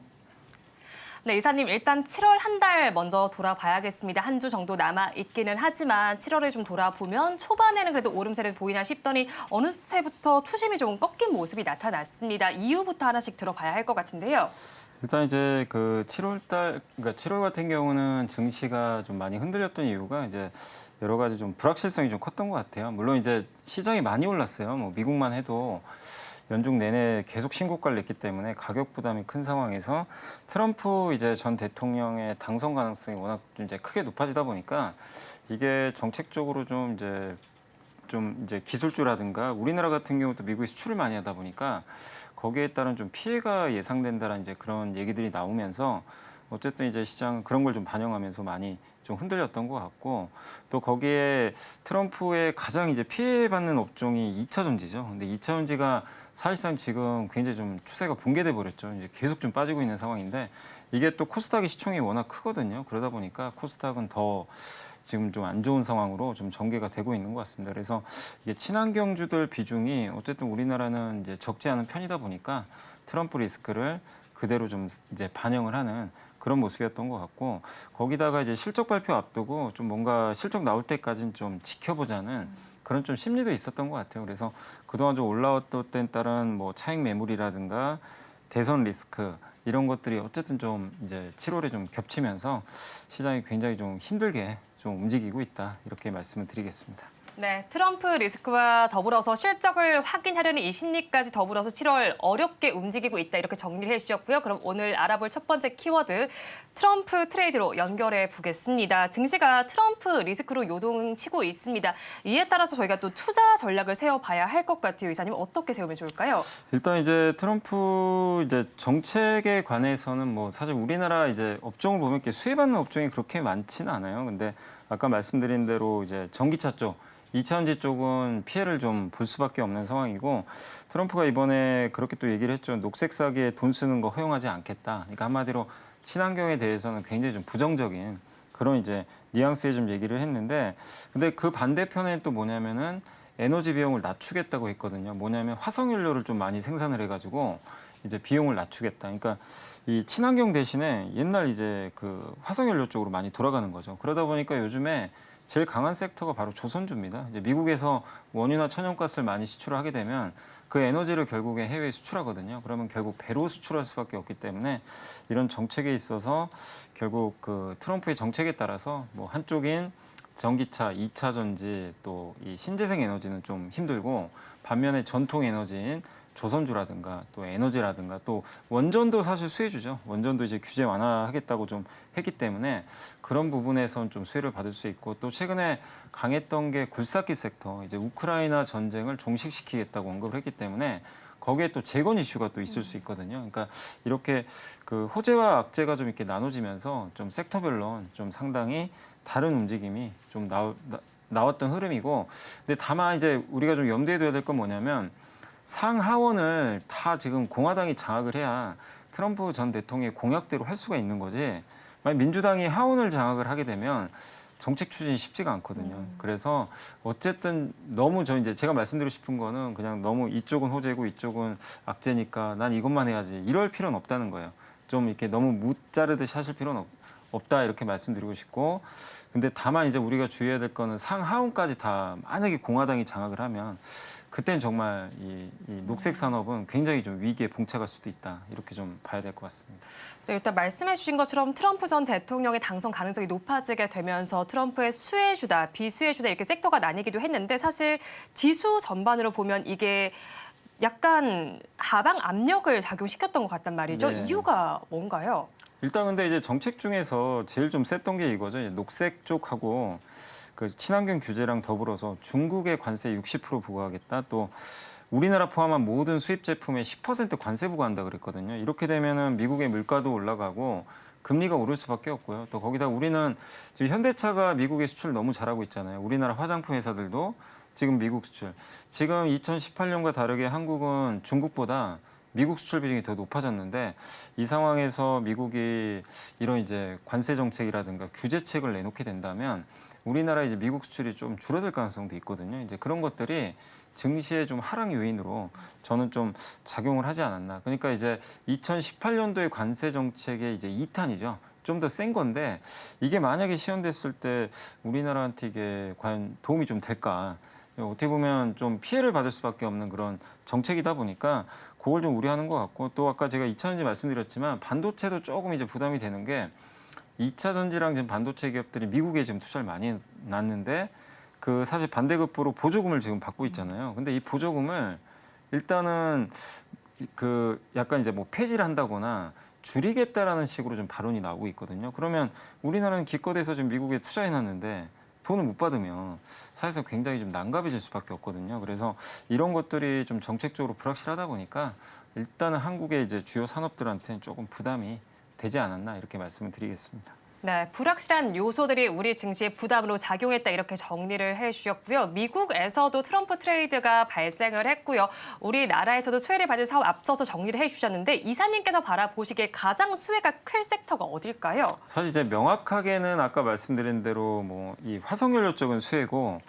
네, 이사님 일단 7월 한 달 먼저 돌아봐야겠습니다. 한 주 정도 남아 있기는 하지만 7월을 좀 돌아보면 초반에는 그래도 오름세를 보이나 싶더니 어느새부터 투심이 좀 꺾인 모습이 나타났습니다. 이유부터 하나씩 들어봐야 할 것 같은데요. 일단 이제 그 7월 그러니까 7월 같은 경우는 증시가 좀 많이 흔들렸던 이유가 이제 여러 가지 좀 불확실성이 좀 컸던 것 같아요. 물론 이제 시장이 많이 올랐어요. 미국만 해도 연중 내내 계속 신고가를 냈기 때문에 가격 부담이 큰 상황에서 트럼프 이제 전 대통령의 당선 가능성이 워낙 이제 크게 높아지다 보니까 이게 정책적으로 좀 이제 기술주라든가 우리나라 같은 경우도 미국에 수출을 많이 하다 보니까 거기에 따른 좀 피해가 예상된다라는 이제 그런 얘기들이 나오면서 어쨌든 이제 시장은 그런 걸 좀 반영하면서 많이 좀 흔들렸던 것 같고 또 거기에 트럼프의 가장 이제 피해받는 업종이 2차 전지죠. 근데 2차 전지가 사실상 지금 굉장히 좀 추세가 붕괴돼 버렸죠. 이제 계속 좀 빠지고 있는 상황인데 이게 또 코스닥의 시총이 워낙 크거든요. 그러다 보니까 코스닥은 더 지금 좀 안 좋은 상황으로 좀 전개가 되고 있는 것 같습니다. 그래서 이게 친환경주들 비중이 어쨌든 우리나라는 이제 적지 않은 편이다 보니까 트럼프 리스크를 그대로 좀 이제 반영을 하는 그런 모습이었던 것 같고 거기다가 이제 실적 발표 앞두고 좀 뭔가 실적 나올 때까지는 좀 지켜보자는 그런 좀 심리도 있었던 것 같아요. 그래서 그동안 좀 올라왔던 때에 따른 차익 매물이라든가 대선 리스크 이런 것들이 어쨌든 좀 이제 7월에 좀 겹치면서 시장이 굉장히 좀 힘들게 좀 움직이고 있다 이렇게 말씀을 드리겠습니다. 네, 트럼프 리스크와 더불어서 실적을 확인하려는 이 심리까지 더불어서 7월 어렵게 움직이고 있다 이렇게 정리를 해주셨고요. 그럼 오늘 알아볼 첫 번째 키워드 트럼프 트레이드로 연결해 보겠습니다. 증시가 트럼프 리스크로 요동치고 있습니다. 이에 따라서 저희가 또 투자 전략을 세워봐야 할 것 같아요. 이사님 어떻게 세우면 좋을까요? 일단 이제 트럼프 이제 정책에 관해서는 사실 우리나라 이제 업종을 보면 이렇게 수혜받는 업종이 그렇게 많지는 않아요. 근데 아까 말씀드린 대로 이제 전기차 쪽 2차 전지 쪽은 피해를 좀 볼 수밖에 없는 상황이고 트럼프가 이번에 그렇게 또 얘기를 했죠. 녹색 사기에 돈 쓰는 거 허용하지 않겠다. 그러니까 한마디로 친환경에 대해서는 굉장히 좀 부정적인 그런 이제 뉘앙스에 좀 얘기를 했는데 근데 그 반대편에 또 뭐냐면은 에너지 비용을 낮추겠다고 했거든요. 뭐냐면 화석연료를 좀 많이 생산을 해가지고 이제 비용을 낮추겠다. 그러니까 이 친환경 대신에 옛날 이제 그 화석연료 쪽으로 많이 돌아가는 거죠. 그러다 보니까 요즘에 제일 강한 섹터가 바로 조선주입니다. 이제 미국에서 원유나 천연가스를 많이 수출하게 되면 그 에너지를 결국에 해외에 수출하거든요. 그러면 결국 배로 수출할 수밖에 없기 때문에 이런 정책에 있어서 결국 그 트럼프의 정책에 따라서 뭐 한쪽인 전기차, 2차 전지 또 이 신재생 에너지는 좀 힘들고 반면에 전통 에너지인 조선주라든가 또 에너지라든가 또 원전도 사실 수혜주죠. 원전도 이제 규제 완화하겠다고 좀 했기 때문에 그런 부분에선 좀 수혜를 받을 수 있고 또 최근에 강했던 게 굴삭기 섹터 이제 우크라이나 전쟁을 종식시키겠다고 언급을 했기 때문에 거기에 또 재건 이슈가 또 있을 수 있거든요. 그러니까 이렇게 그 호재와 악재가 좀 이렇게 나눠지면서 좀 섹터별로 좀 상당히 다른 움직임이 좀 나왔던 흐름이고 근데 다만 이제 우리가 좀 염두에 둬야 될 건 뭐냐면 상하원을 다 지금 공화당이 장악을 해야 트럼프 전 대통령의 공약대로 할 수가 있는 거지. 만약 민주당이 하원을 장악을 하게 되면 정책 추진이 쉽지가 않거든요. 그래서 어쨌든 너무 저 이제 제가 말씀드리고 싶은 거는 그냥 너무 이쪽은 호재고 이쪽은 악재니까 난 이것만 해야지 이럴 필요는 없다는 거예요. 좀 이렇게 너무 무자르듯이 하실 필요는 없다 이렇게 말씀드리고 싶고 근데 다만 이제 우리가 주의해야 될 거는 상하원까지 다 만약에 공화당이 장악을 하면 그때는 정말 이 녹색 산업은 굉장히 좀 위기에 봉착할 수도 있다 이렇게 좀 봐야 될 것 같습니다. 네, 일단 말씀해 주신 것처럼 트럼프 전 대통령의 당선 가능성이 높아지게 되면서 트럼프의 수혜주다, 비수혜주다 이렇게 섹터가 나뉘기도 했는데 사실 지수 전반으로 보면 이게 약간 하방 압력을 작용시켰던 것 같단 말이죠. 네. 이유가 뭔가요? 일단 근데 이제 정책 중에서 제일 좀 셌던 게 이거죠. 이제 녹색 쪽하고 그 친환경 규제랑 더불어서 중국의 관세 60% 부과하겠다. 또 우리나라 포함한 모든 수입 제품에 10% 관세 부과한다 그랬거든요. 이렇게 되면은 미국의 물가도 올라가고 금리가 오를 수밖에 없고요. 또 거기다 우리는 지금 현대차가 미국에 수출 너무 잘하고 있잖아요. 우리나라 화장품 회사들도 지금 미국 수출. 지금 2018년과 다르게 한국은 중국보다 미국 수출 비중이 더 높아졌는데 이 상황에서 미국이 이런 이제 관세 정책이라든가 규제책을 내놓게 된다면 우리나라 이제 미국 수출이 좀 줄어들 가능성도 있거든요. 이제 그런 것들이 증시의 좀 하락 요인으로 저는 좀 작용을 하지 않았나. 그러니까 이제 2018년도의 관세 정책의 이제 2탄이죠. 좀 더 센 건데 이게 만약에 시행됐을 때 우리나라한테 이게 과연 도움이 좀 될까? 어떻게 보면 좀 피해를 받을 수밖에 없는 그런 정책이다 보니까 그걸 좀 우려하는 것 같고 또 아까 제가 2차 전지 말씀드렸지만 반도체도 조금 이제 부담이 되는 게 2차 전지랑 지금 반도체 기업들이 미국에 지금 투자를 많이 났는데 그 사실 반대급부로 보조금을 지금 받고 있잖아요. 근데 이 보조금을 일단은 그 약간 이제 뭐 폐지를 한다거나 줄이겠다라는 식으로 좀 발언이 나오고 있거든요. 그러면 우리나라는 기껏해서 지금 미국에 투자해놨는데 돈을 못 받으면 사실상 굉장히 좀 난감해질 수밖에 없거든요. 그래서 이런 것들이 좀 정책적으로 불확실하다 보니까 일단은 한국의 이제 주요 산업들한테는 조금 부담이 되지 않았나 이렇게 말씀을 드리겠습니다. 네, 불확실한 요소들이 우리 증시에 부담으로 작용했다 이렇게 정리를 해주셨고요. 미국에서도 트럼프 트레이드가 발생을 했고요. 우리나라에서도 수혜를 받은 사업 앞서서 정리를 해주셨는데 이사님께서 바라보시기에 가장 수혜가 클 섹터가 어딜까요? 사실 이제 명확하게는 아까 말씀드린 대로 뭐 이 화석연료 쪽은 수혜고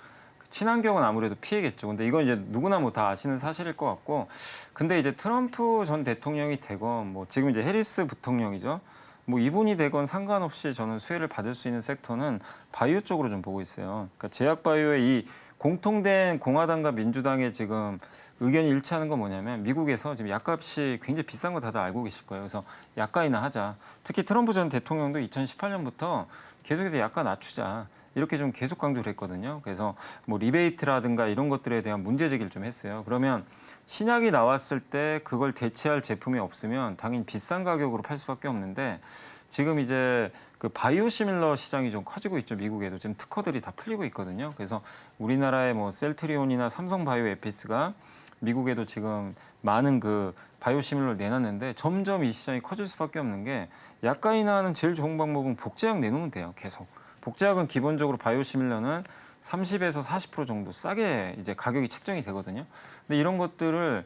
친환경은 아무래도 피해겠죠. 근데 이건 이제 누구나 뭐 다 아시는 사실일 것 같고 근데 이제 트럼프 전 대통령이 되건 뭐 지금 이제 해리스 부통령이죠. 뭐 이분이 되건 상관없이 저는 수혜를 받을 수 있는 섹터는 바이오 쪽으로 좀 보고 있어요. 그러니까 제약 바이오의 이 공통된 공화당과 민주당의 지금 의견이 일치하는 건 뭐냐면 미국에서 지금 약값이 굉장히 비싼 거 다들 알고 계실 거예요. 그래서 약가이나 하자. 특히 트럼프 전 대통령도 2018년부터 계속해서 약가 낮추자. 이렇게 좀 계속 강조를 했거든요. 그래서 뭐 리베이트라든가 이런 것들에 대한 문제 제기를 좀 했어요. 그러면 신약이 나왔을 때 그걸 대체할 제품이 없으면 당연히 비싼 가격으로 팔 수밖에 없는데 지금 이제 그 바이오시밀러 시장이 좀 커지고 있죠. 미국에도 지금 특허들이 다 풀리고 있거든요. 그래서 우리나라의 뭐 셀트리온이나 삼성바이오 에피스가 미국에도 지금 많은 그 바이오시밀러를 내놨는데 점점 이 시장이 커질 수밖에 없는 게 약가이나 하는 제일 좋은 방법은 복제약 내놓으면 돼요. 계속. 복제약은 기본적으로 바이오시밀러는 30에서 40% 정도 싸게 이제 가격이 책정이 되거든요. 근데 이런 것들을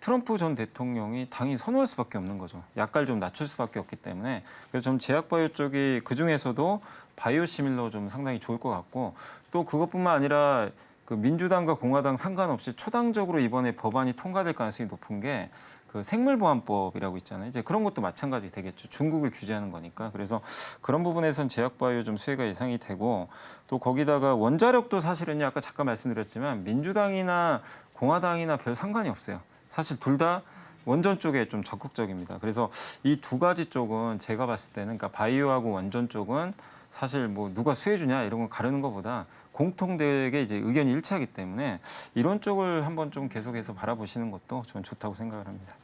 트럼프 전 대통령이 당연히 선호할 수밖에 없는 거죠. 약가를 좀 낮출 수밖에 없기 때문에. 그래서 좀 제약바이오 쪽이 그중에서도 바이오시밀러 좀 상당히 좋을 것 같고 또 그것뿐만 아니라 그 민주당과 공화당 상관없이 초당적으로 이번에 법안이 통과될 가능성이 높은 게 그 생물보안법이라고 있잖아요. 이제 그런 것도 마찬가지 되겠죠. 중국을 규제하는 거니까. 그래서 그런 부분에선 제약바이오 좀 수혜가 예상이 되고 또 거기다가 원자력도 사실은요. 아까 잠깐 말씀드렸지만 민주당이나 공화당이나 별 상관이 없어요. 사실 둘 다 원전 쪽에 좀 적극적입니다. 그래서 이 두 가지 쪽은 제가 봤을 때는 그러니까 바이오하고 원전 쪽은 사실 뭐 누가 수혜주냐 이런 거 가르는 것보다 공통되게 이제 의견이 일치하기 때문에 이런 쪽을 한번 좀 계속해서 바라보시는 것도 저는 좋다고 생각을 합니다.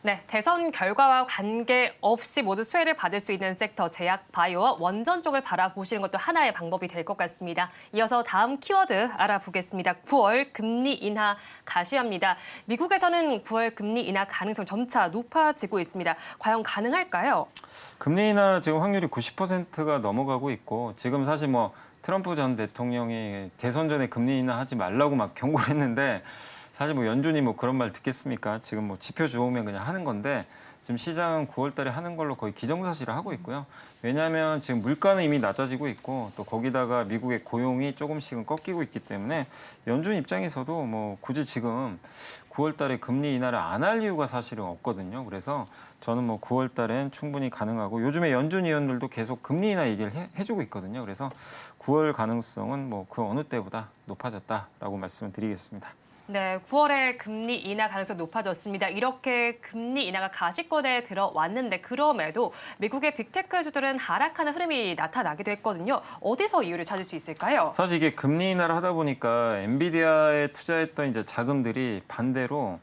네, 대선 결과와 관계없이 모두 수혜를 받을 수 있는 섹터 제약, 바이오와 원전 쪽을 바라보시는 것도 하나의 방법이 될 것 같습니다. 이어서 다음 키워드 알아보겠습니다. 9월 금리 인하 가시화입니다. 미국에서는 9월 금리 인하 가능성 점차 높아지고 있습니다. 과연 가능할까요? 금리 인하 지금 확률이 90%가 넘어가고 있고 지금 사실 뭐 트럼프 전 대통령이 대선 전에 금리 인하 하지 말라고 막 경고를 했는데 사실 뭐 연준이 뭐 그런 말 듣겠습니까? 지금 뭐 지표 좋으면 그냥 하는 건데 지금 시장은 9월 달에 하는 걸로 거의 기정사실을 하고 있고요. 왜냐하면 지금 물가는 이미 낮아지고 있고 또 거기다가 미국의 고용이 조금씩은 꺾이고 있기 때문에 연준 입장에서도 뭐 굳이 지금 9월 달에 금리 인하를 안 할 이유가 사실은 없거든요. 그래서 저는 뭐 9월 달엔 충분히 가능하고 요즘에 연준 위원들도 계속 금리 인하 얘기를 해주고 있거든요. 그래서 9월 가능성은 뭐 그 어느 때보다 높아졌다라고 말씀을 드리겠습니다. 네, 9월에 금리 인하 가능성이 높아졌습니다. 이렇게 금리 인하가 가시권에 들어왔는데 그럼에도 미국의 빅테크주들은 하락하는 흐름이 나타나기도 했거든요. 어디서 이유를 찾을 수 있을까요? 사실 이게 금리 인하를 하다 보니까 엔비디아에 투자했던 이제 자금들이 반대로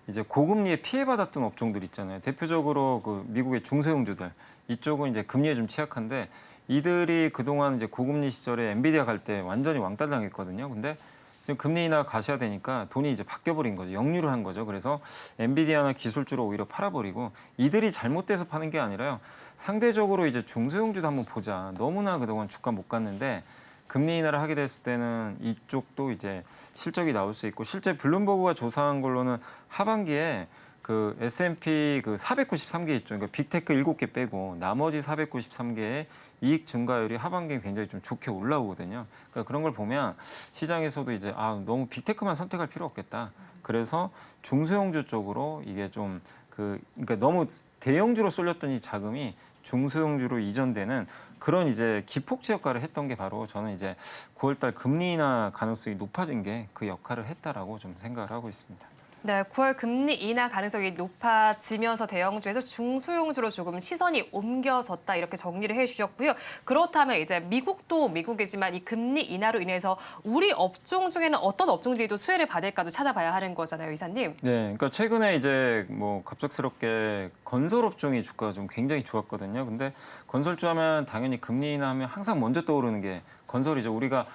이제 고금리에 피해받았던 업종들 있잖아요. 대표적으로 그 미국의 중소형주들 이쪽은 이제 금리에 좀 취약한데 이들이 그동안 이제 고금리 시절에 엔비디아 갈 때 완전히 왕따 당했거든요. 근데 지금 금리 인하 가셔야 되니까 돈이 이제 바뀌어버린 거죠. 역류를 한 거죠. 그래서 엔비디아나 기술주로 오히려 팔아버리고 이들이 잘못돼서 파는 게 아니라요. 상대적으로 이제 중소형주도 한번 보자. 너무나 그동안 주가 못 갔는데 금리 인하를 하게 됐을 때는 이쪽도 이제 실적이 나올 수 있고 실제 블룸버그가 조사한 걸로는 하반기에 그 S&P 그 493개 있죠. 그러니까 빅테크 7개 빼고 나머지 493개의 이익 증가율이 하반기에 굉장히 좀 좋게 올라오거든요. 그러니까 그런 걸 보면 시장에서도 이제 너무 빅테크만 선택할 필요 없겠다. 그래서 중소형주 쪽으로 이게 좀 그러니까 너무 대형주로 쏠렸던 이 자금이 중소형주로 이전되는 그런 이제 기폭제 역할을 했던 게 바로 저는 이제 9월달 금리 인하 가능성이 높아진 게 그 역할을 했다라고 좀 생각을 하고 있습니다. 네, 9월 금리 인하 가능성이 높아지면서 대형주에서 중소형주로 조금 시선이 옮겨졌다 이렇게 정리를 해주셨고요. 그렇다면 이제 미국도 미국이지만 이 금리 인하로 인해서 우리 업종 중에는 어떤 업종들이 또 수혜를 받을까도 찾아봐야 하는 거잖아요, 이사님. 네, 그러니까 최근에 이제 뭐 갑작스럽게 건설 업종이 주가가 좀 굉장히 좋았거든요. 근데 건설주 하면 당연히 금리 인하하면 항상 먼저 떠오르는 게 건설이죠. 우리가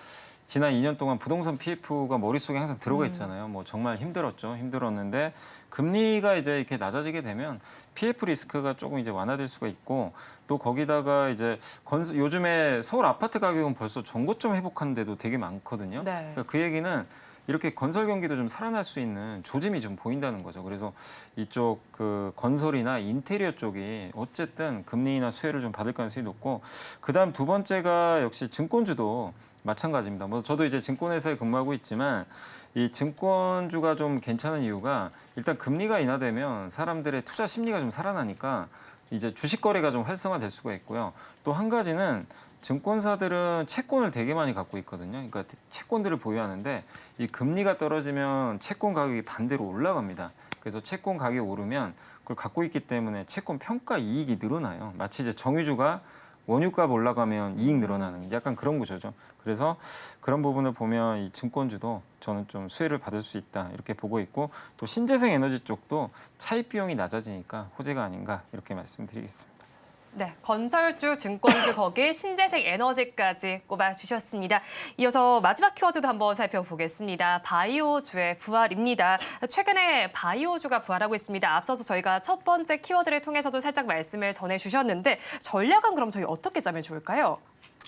지난 2년 동안 부동산 PF가 머릿속에 항상 들어가 있잖아요. 뭐 정말 힘들었는데 금리가 이제 이렇게 낮아지게 되면 PF 리스크가 조금 이제 완화될 수가 있고 또 거기다가 이제 요즘에 서울 아파트 가격은 벌써 전고점 회복하는데도 되게 많거든요. 네. 그러니까 그 얘기는 이렇게 건설 경기도 좀 살아날 수 있는 조짐이 좀 보인다는 거죠. 그래서 이쪽 그 건설이나 인테리어 쪽이 어쨌든 금리 인하 수혜를 좀 받을 가능성이 높고 그다음 두 번째가 역시 증권주도 마찬가지입니다. 뭐 저도 이제 증권회사에 근무하고 있지만 이 증권주가 좀 괜찮은 이유가 일단 금리가 인하되면 사람들의 투자 심리가 좀 살아나니까 이제 주식 거래가 좀 활성화될 수가 있고요. 또 한 가지는 증권사들은 채권을 되게 많이 갖고 있거든요. 그러니까 채권들을 보유하는데 이 금리가 떨어지면 채권 가격이 반대로 올라갑니다. 그래서 채권 가격이 오르면 그걸 갖고 있기 때문에 채권 평가 이익이 늘어나요. 마치 이제 정유주가 원유값 올라가면 이익 늘어나는 약간 그런 구조죠. 그래서 그런 부분을 보면 이 증권주도 저는 좀 수혜를 받을 수 있다 이렇게 보고 있고 또 신재생 에너지 쪽도 차입 비용이 낮아지니까 호재가 아닌가 이렇게 말씀드리겠습니다. 네, 건설주, 증권주 거기에 신재생 에너지까지 꼽아주셨습니다. 이어서 마지막 키워드도 한번 살펴보겠습니다. 바이오주의 부활입니다. 최근에 바이오주가 부활하고 있습니다. 앞서서 저희가 첫 번째 키워드를 통해서도 살짝 말씀을 전해주셨는데 전략은 그럼 저희 어떻게 짜면 좋을까요?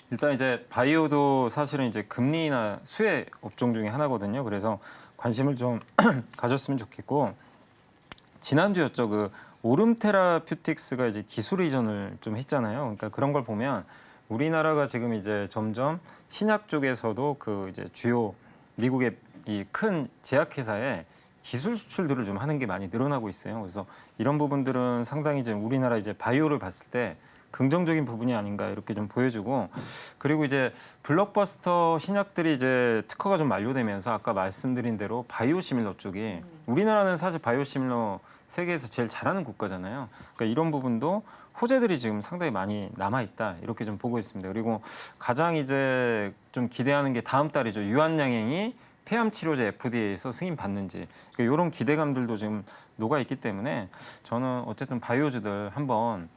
일단 이제 바이오도 사실은 이제 금리 인하 수혜 업종 중에 하나거든요. 그래서 관심을 좀 가졌으면 좋겠고 지난주였죠. 그 오름 테라퓨틱스가 이제 기술 이전을 좀 했잖아요. 그러니까 그런 걸 보면 우리나라가 지금 이제 점점 신약 쪽에서도 그 이제 주요 미국의 이 큰 제약회사에 기술 수출들을 좀 하는 게 많이 늘어나고 있어요. 그래서 이런 부분들은 상당히 이제 우리나라 이제 바이오를 봤을 때 긍정적인 부분이 아닌가 이렇게 좀 보여주고, 그리고 이제 블록버스터 신약들이 이제 특허가 좀 만료되면서 아까 말씀드린 대로 바이오시밀러 쪽이, 우리나라는 사실 바이오시밀러 세계에서 제일 잘하는 국가잖아요. 그러니까 이런 부분도 호재들이 지금 상당히 많이 남아 있다 이렇게 좀 보고 있습니다. 그리고 가장 이제 좀 기대하는 게 다음 달이죠. 유한양행이 폐암 치료제 FDA에서 승인 받는지, 그러니까 이런 기대감들도 지금 녹아 있기 때문에 저는 어쨌든 바이오주들 한번,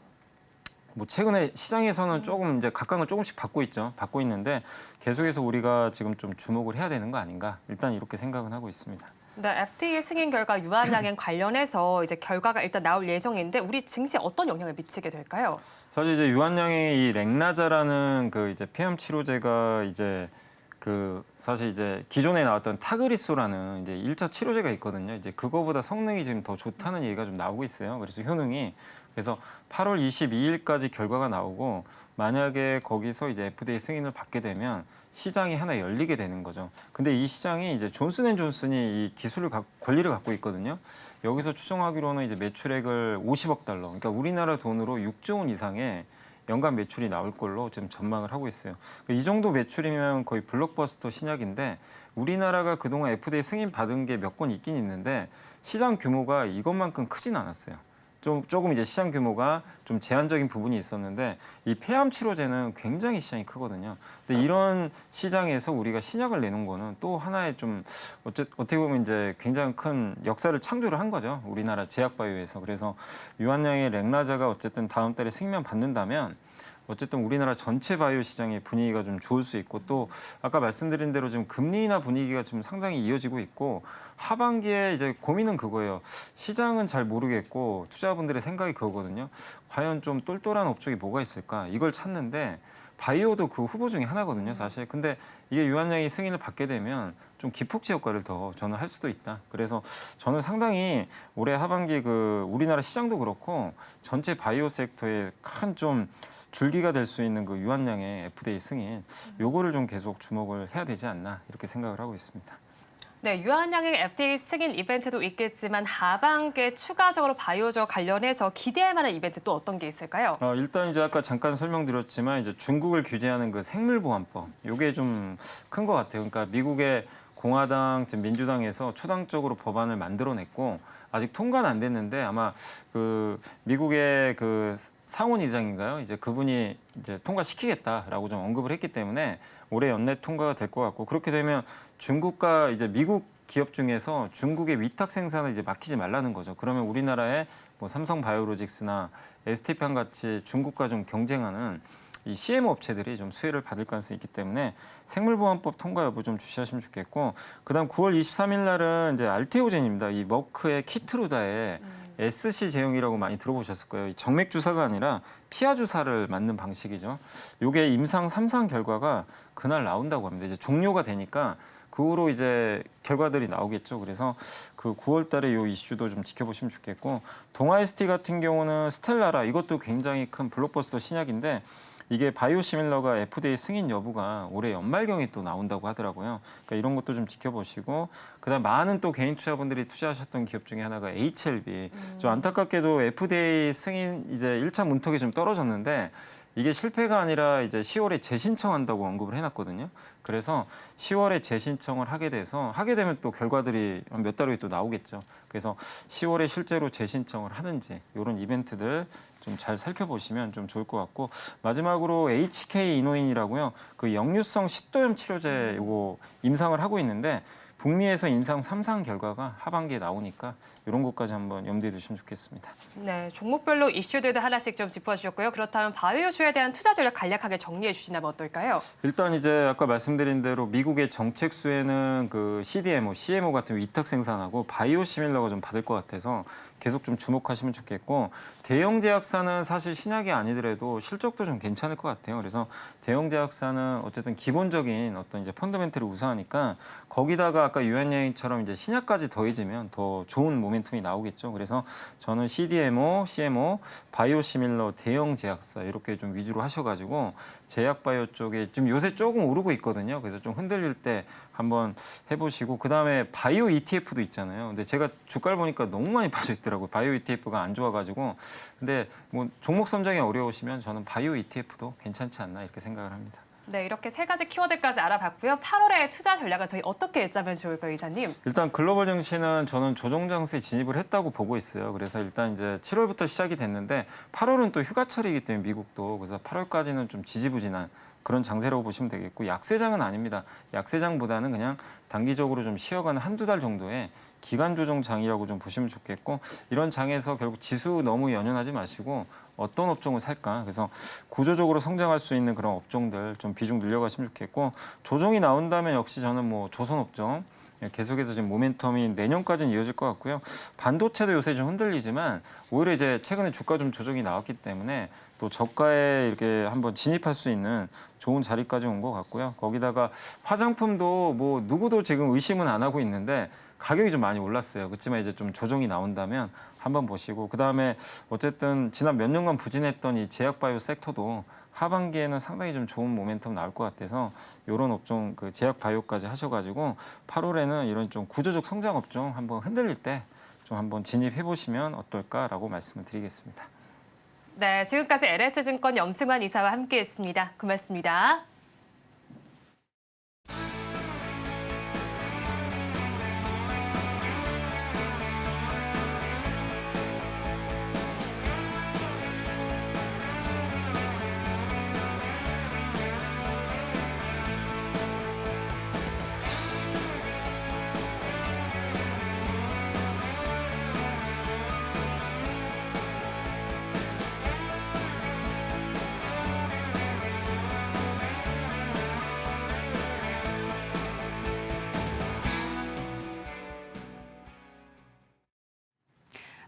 뭐 최근에 시장에서는 조금 이제 각광을 조금씩 받고 있죠. 받고 있는데 계속해서 우리가 지금 좀 주목을 해야 되는 거 아닌가, 일단 이렇게 생각은 하고 있습니다. 네, FDA 승인 결과 유한양행 관련해서 이제 결과가 일단 나올 예정인데 우리 증시에 어떤 영향을 미치게 될까요? 사실 이제 유한양의 이 렉나자라는 그 이제 폐암 치료제가 이제 그 사실 이제 기존에 나왔던 타그리소라는 이제 1차 치료제가 있거든요. 이제 그거보다 성능이 지금 더 좋다는 얘기가 좀 나오고 있어요. 그래서 효능이, 그래서 8월 22일까지 결과가 나오고, 만약에 거기서 이제 FDA 승인을 받게 되면 시장이 하나 열리게 되는 거죠. 근데 이 시장이 이제 존슨앤존슨이 이 기술을 권리를 갖고 있거든요. 여기서 추정하기로는 이제 매출액을 50억 달러, 그러니까 우리나라 돈으로 6조 원 이상의 연간 매출이 나올 걸로 지금 전망을 하고 있어요. 이 정도 매출이면 거의 블록버스터 신약인데, 우리나라가 그동안 FDA 승인 받은 게 몇 건 있긴 있는데 시장 규모가 이것만큼 크진 않았어요. 조금 이제 시장 규모가 좀 제한적인 부분이 있었는데, 이 폐암 치료제는 굉장히 시장이 크거든요. 근데 이런 시장에서 우리가 신약을 내놓은 거는 또 하나의 좀 어떻게 보면 이제 굉장히 큰 역사를 창조를 한 거죠. 우리나라 제약바이오에서. 그래서 유한양의 렉나자가 어쨌든 다음 달에 승인만 받는다면 어쨌든 우리나라 전체 바이오 시장의 분위기가 좀 좋을 수 있고, 또 아까 말씀드린 대로 지금 금리 인하 분위기가 지금 상당히 이어지고 있고, 하반기에 이제 고민은 그거예요. 시장은 잘 모르겠고 투자분들의 생각이 그거거든요. 과연 좀 똘똘한 업종이 뭐가 있을까? 이걸 찾는데 바이오도 그 후보 중에 하나거든요, 사실. 근데 이게 유한양이 승인을 받게 되면 좀 기폭제 효과를 더 저는 할 수도 있다. 그래서 저는 상당히 올해 하반기 그 우리나라 시장도 그렇고 전체 바이오 섹터에 큰 좀 줄기가 될 수 있는 그 유한양의 FDA 승인, 요거를 좀 계속 주목을 해야 되지 않나 이렇게 생각을 하고 있습니다. 네, 유한양행 FDA 승인 이벤트도 있겠지만 하반기에 추가적으로 바이오저 관련해서 기대할 만한 이벤트 또 어떤 게 있을까요? 일단 이제 아까 잠깐 설명드렸지만 이제 중국을 규제하는 그 생물보안법, 요게 좀 큰 것 같아요. 그러니까 미국의 공화당, 지금 민주당에서 초당적으로 법안을 만들어냈고 아직 통과는 안 됐는데, 아마 그 미국의 그 상원 의장인가요? 이제 그분이 이제 통과시키겠다라고 좀 언급을 했기 때문에 올해 연내 통과가 될 것 같고, 그렇게 되면 중국과 이제 미국 기업 중에서 중국의 위탁 생산을 이제 맡기지 말라는 거죠. 그러면 우리나라의 뭐 삼성바이오로직스나 ST판 같이 중국과 좀 경쟁하는 이 CMO 업체들이 좀 수혜를 받을 가능성이 있기 때문에 생물보안법 통과 여부 좀 주시하시면 좋겠고, 그다음 9월 23일 날은 이제 알테오젠입니다. 이 머크의 키트루다의 SC 제형이라고 많이 들어보셨을 거예요. 이 정맥 주사가 아니라 피하 주사를 맞는 방식이죠. 요게 임상 3상 결과가 그날 나온다고 합니다. 이제 종료가 되니까 그 후로 이제 결과들이 나오겠죠. 그래서 그 9월 달에 요 이슈도 좀 지켜보시면 좋겠고, 동아ST 같은 경우는 스텔라라, 이것도 굉장히 큰 블록버스터 신약인데 이게 바이오시밀러가 FDA 승인 여부가 올해 연말경에 또 나온다고 하더라고요. 그러니까 이런 것도 좀 지켜보시고, 그다음 많은 또 개인 투자분들이 투자하셨던 기업 중에 하나가 HLB. 좀 안타깝게도 FDA 승인 이제 1차 문턱이 좀 떨어졌는데 이게 실패가 아니라 이제 10월에 재신청한다고 언급을 해놨거든요. 그래서 10월에 재신청을 하게 되면 또 결과들이 몇 달 후에 또 나오겠죠. 그래서 10월에 실제로 재신청을 하는지 이런 이벤트들 좀 잘 살펴보시면 좀 좋을 것 같고, 마지막으로 HK 이노인이라고요. 그 역류성 식도염 치료제 이거 임상을 하고 있는데 북미에서 임상 3상 결과가 하반기에 나오니까 이런 것까지 한번 염두에 두시면 좋겠습니다. 네, 종목별로 이슈들도 하나씩 좀 짚어주셨고요. 그렇다면 바이오주에 대한 투자 전략 간략하게 정리해 주신다면 어떨까요? 일단 이제 아까 말씀드린 대로 미국의 정책 수혜는 그 CDMO, CMO 같은 위탁 생산하고 바이오시밀러가 좀 받을 것 같아서 계속 좀 주목하시면 좋겠고, 대형 제약사는 사실 신약이 아니더라도 실적도 좀 괜찮을 것 같아요. 그래서 대형 제약사는 어쨌든 기본적인 어떤 이제 펀더멘털이 우수하니까, 거기다가 아까 유한양처럼 이제 신약까지 더해지면 더 좋은 모멘텀이 나오겠죠. 그래서 저는 CDMO, CMO, 바이오시밀러, 대형 제약사 이렇게 좀 위주로 하셔가지고 제약바이오 쪽에 지금 요새 조금 오르고 있거든요. 그래서 좀 흔들릴 때 한번 해보시고 그다음에 바이오 ETF도 있잖아요. 근데 제가 주가를 보니까 너무 많이 빠져 있더라고요. 바이오 ETF가 안 좋아가지고. 근데 뭐 종목 선정이 어려우시면 저는 바이오 ETF도 괜찮지 않나 이렇게 생각을 합니다. 네, 이렇게 세 가지 키워드까지 알아봤고요. 8월에 투자 전략은 저희 어떻게 짜면 좋을까요, 이사님? 일단 글로벌 증시는 저는 조정 장세에 진입을 했다고 보고 있어요. 그래서 일단 이제 7월부터 시작이 됐는데 8월은 또 휴가철이기 때문에 미국도 그래서 8월까지는 좀 지지부진한 그런 장세라고 보시면 되겠고 약세장은 아닙니다. 약세장보다는 그냥 단기적으로 좀 쉬어가는 한두 달 정도의 기간 조정 장이라고 좀 보시면 좋겠고 이런 장에서 결국 지수 너무 연연하지 마시고 어떤 업종을 살까 그래서 구조적으로 성장할 수 있는 그런 업종들 좀 비중 늘려가시면 좋겠고 조정이 나온다면 역시 저는 뭐 조선업종 계속해서 지금 모멘텀이 내년까지는 이어질 것 같고요. 반도체도 요새 좀 흔들리지만 오히려 이제 최근에 주가 좀 조정이 나왔기 때문에 또 저가에 이렇게 한번 진입할 수 있는 좋은 자리까지 온 것 같고요. 거기다가 화장품도 뭐 누구도 지금 의심은 안 하고 있는데 가격이 좀 많이 올랐어요. 그렇지만 이제 좀 조정이 나온다면 한번 보시고 그다음에 어쨌든 지난 몇 년간 부진했던 이 제약바이오 섹터도 하반기에는 상당히 좀 좋은 모멘텀 나올 것 같아서 이런 업종 그 제약바이오까지 하셔가지고 8월에는 이런 좀 구조적 성장 업종 한번 흔들릴 때 좀 한번 진입해 보시면 어떨까라고 말씀을 드리겠습니다. 네, 지금까지 LS증권 염승환 이사와 함께했습니다. 고맙습니다.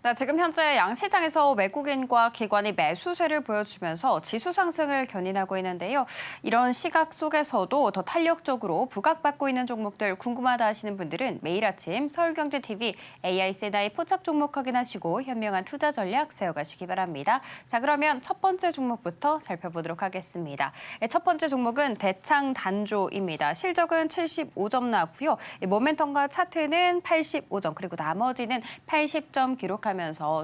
네, 지금 현재 양시장에서 외국인과 기관이 매수세를 보여주면서 지수 상승을 견인하고 있는데요. 이런 시각 속에서도 더 탄력적으로 부각받고 있는 종목들 궁금하다 하시는 분들은 매일 아침 서울경제TV AI 세다의 포착 종목 확인하시고 현명한 투자 전략 세워가시기 바랍니다. 자, 그러면 첫 번째 종목부터 살펴보도록 하겠습니다. 첫 번째 종목은 대창단조입니다. 실적은 75점 나왔고요. 모멘텀과 차트는 85점 그리고 나머지는 80점 기록하면서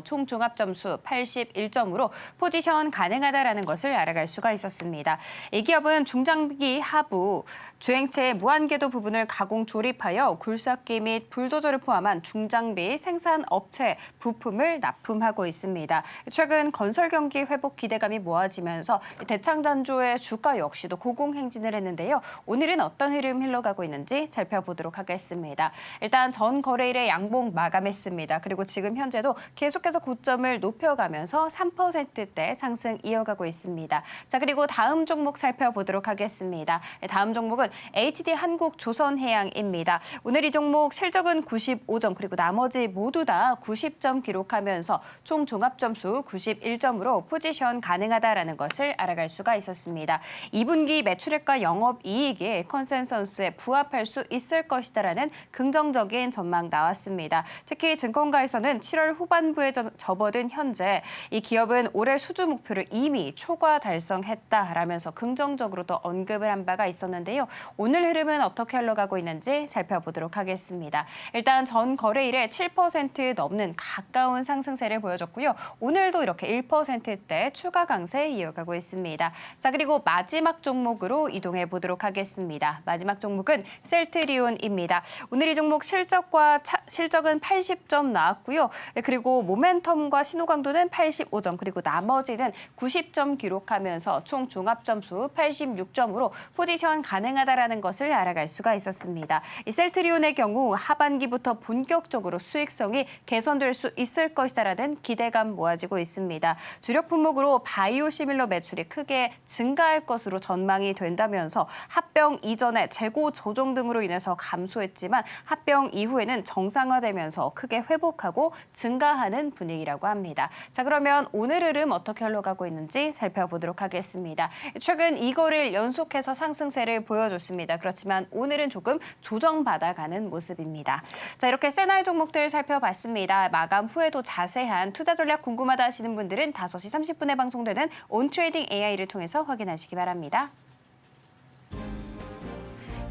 총 종합 점수 81점으로 포지션 가능하다라는 것을 알아갈 수가 있었습니다. 이 기업은 중장기 하부 주행체 무한궤도 부분을 가공 조립하여 굴삭기 및 불도저를 포함한 중장비 생산 업체 부품을 납품하고 있습니다. 최근 건설 경기 회복 기대감이 모아지면서 대창단조의 주가 역시도 고공행진을 했는데요. 오늘은 어떤 흐름 흘러가고 있는지 살펴보도록 하겠습니다. 일단 전 거래일에 양봉 마감했습니다. 그리고 지금 현재도 계속해서 고점을 높여가면서 3%대 상승 이어가고 있습니다. 자, 그리고 다음 종목 살펴보도록 하겠습니다. 다음 종목은 HD한국조선해양입니다. 오늘 이 종목 실적은 95점 그리고 나머지 모두 다 90점 기록하면서 총 종합 점수 91점으로 포지션 가능하다라는 것을 알아갈 수가 있었습니다. 2분기 매출액과 영업이익이 컨센서스에 부합할 수 있을 것이다라는 긍정적인 전망 나왔습니다. 특히 증권가에서는 7월 후반부에 접어든 현재 이 기업은 올해 수주 목표를 이미 초과 달성했다라면서 긍정적으로 또 언급을 한 바가 있었는데요. 오늘 흐름은 어떻게 흘러가고 있는지 살펴보도록 하겠습니다. 일단 전 거래일에 7% 넘는 가까운 상승세를 보여줬고요. 오늘도 이렇게 1%대 추가 강세 이어가고 있습니다. 자, 그리고 마지막 종목으로 이동해 보도록 하겠습니다. 마지막 종목은 셀트리온입니다. 오늘 이 종목 실적은 80점 나왔고요. 그리고 모멘텀과 신호강도는 85점 그리고 나머지는 90점 기록하면서 총 종합 점수 86점으로 포지션 가능하다라는 것을 알아갈 수가 있었습니다. 이 셀트리온의 경우 하반기부터 본격적으로 수익성이 개선될 수 있을 것이다라는 기대감 모아지고 있습니다. 주력 품목으로 바이오시밀러 매출이 크게 증가할 것으로 전망이 된다면서 합병 이전에 재고 조정 등으로 인해서 감소했지만 합병 이후에는 정상화되면서 크게 회복하고 증가하는 분위기라고 합니다. 자, 그러면 오늘 흐름 어떻게 흘러가고 있는지 살펴보도록 하겠습니다. 최근 이거를 연속해서 상승세를 보여줬습니다. 좋습니다. 그렇지만 오늘은 조금 조정받아가는 모습입니다. 자, 이렇게 새날 종목들 살펴봤습니다. 마감 후에도 자세한 투자 전략 궁금하다 하시는 분들은 5시 30분에 방송되는 온트레이딩 AI를 통해서 확인하시기 바랍니다.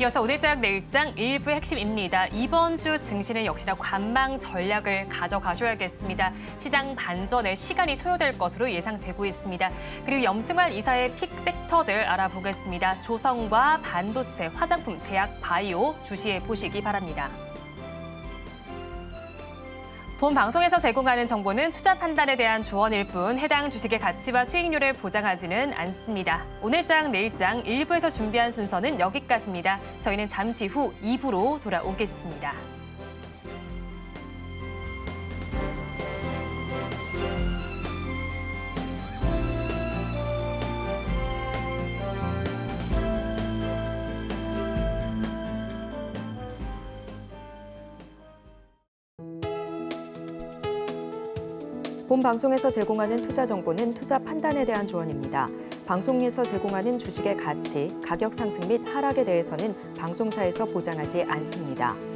이어서 오늘장 내일장 일부 핵심입니다. 이번 주 증시는 역시나 관망 전략을 가져가셔야겠습니다. 시장 반전에 시간이 소요될 것으로 예상되고 있습니다. 그리고 염승환 이사의 픽 섹터들 알아보겠습니다. 조성과 반도체, 화장품, 제약, 바이오 주시해 보시기 바랍니다. 본 방송에서 제공하는 정보는 투자 판단에 대한 조언일 뿐 해당 주식의 가치와 수익률을 보장하지는 않습니다. 오늘장, 내일장 1부에서 준비한 순서는 여기까지입니다. 저희는 잠시 후 2부로 돌아오겠습니다. 본 방송에서 제공하는 투자 정보는 투자 판단에 대한 조언입니다. 방송에서 제공하는 주식의 가치, 가격 상승 및 하락에 대해서는 방송사에서 보장하지 않습니다.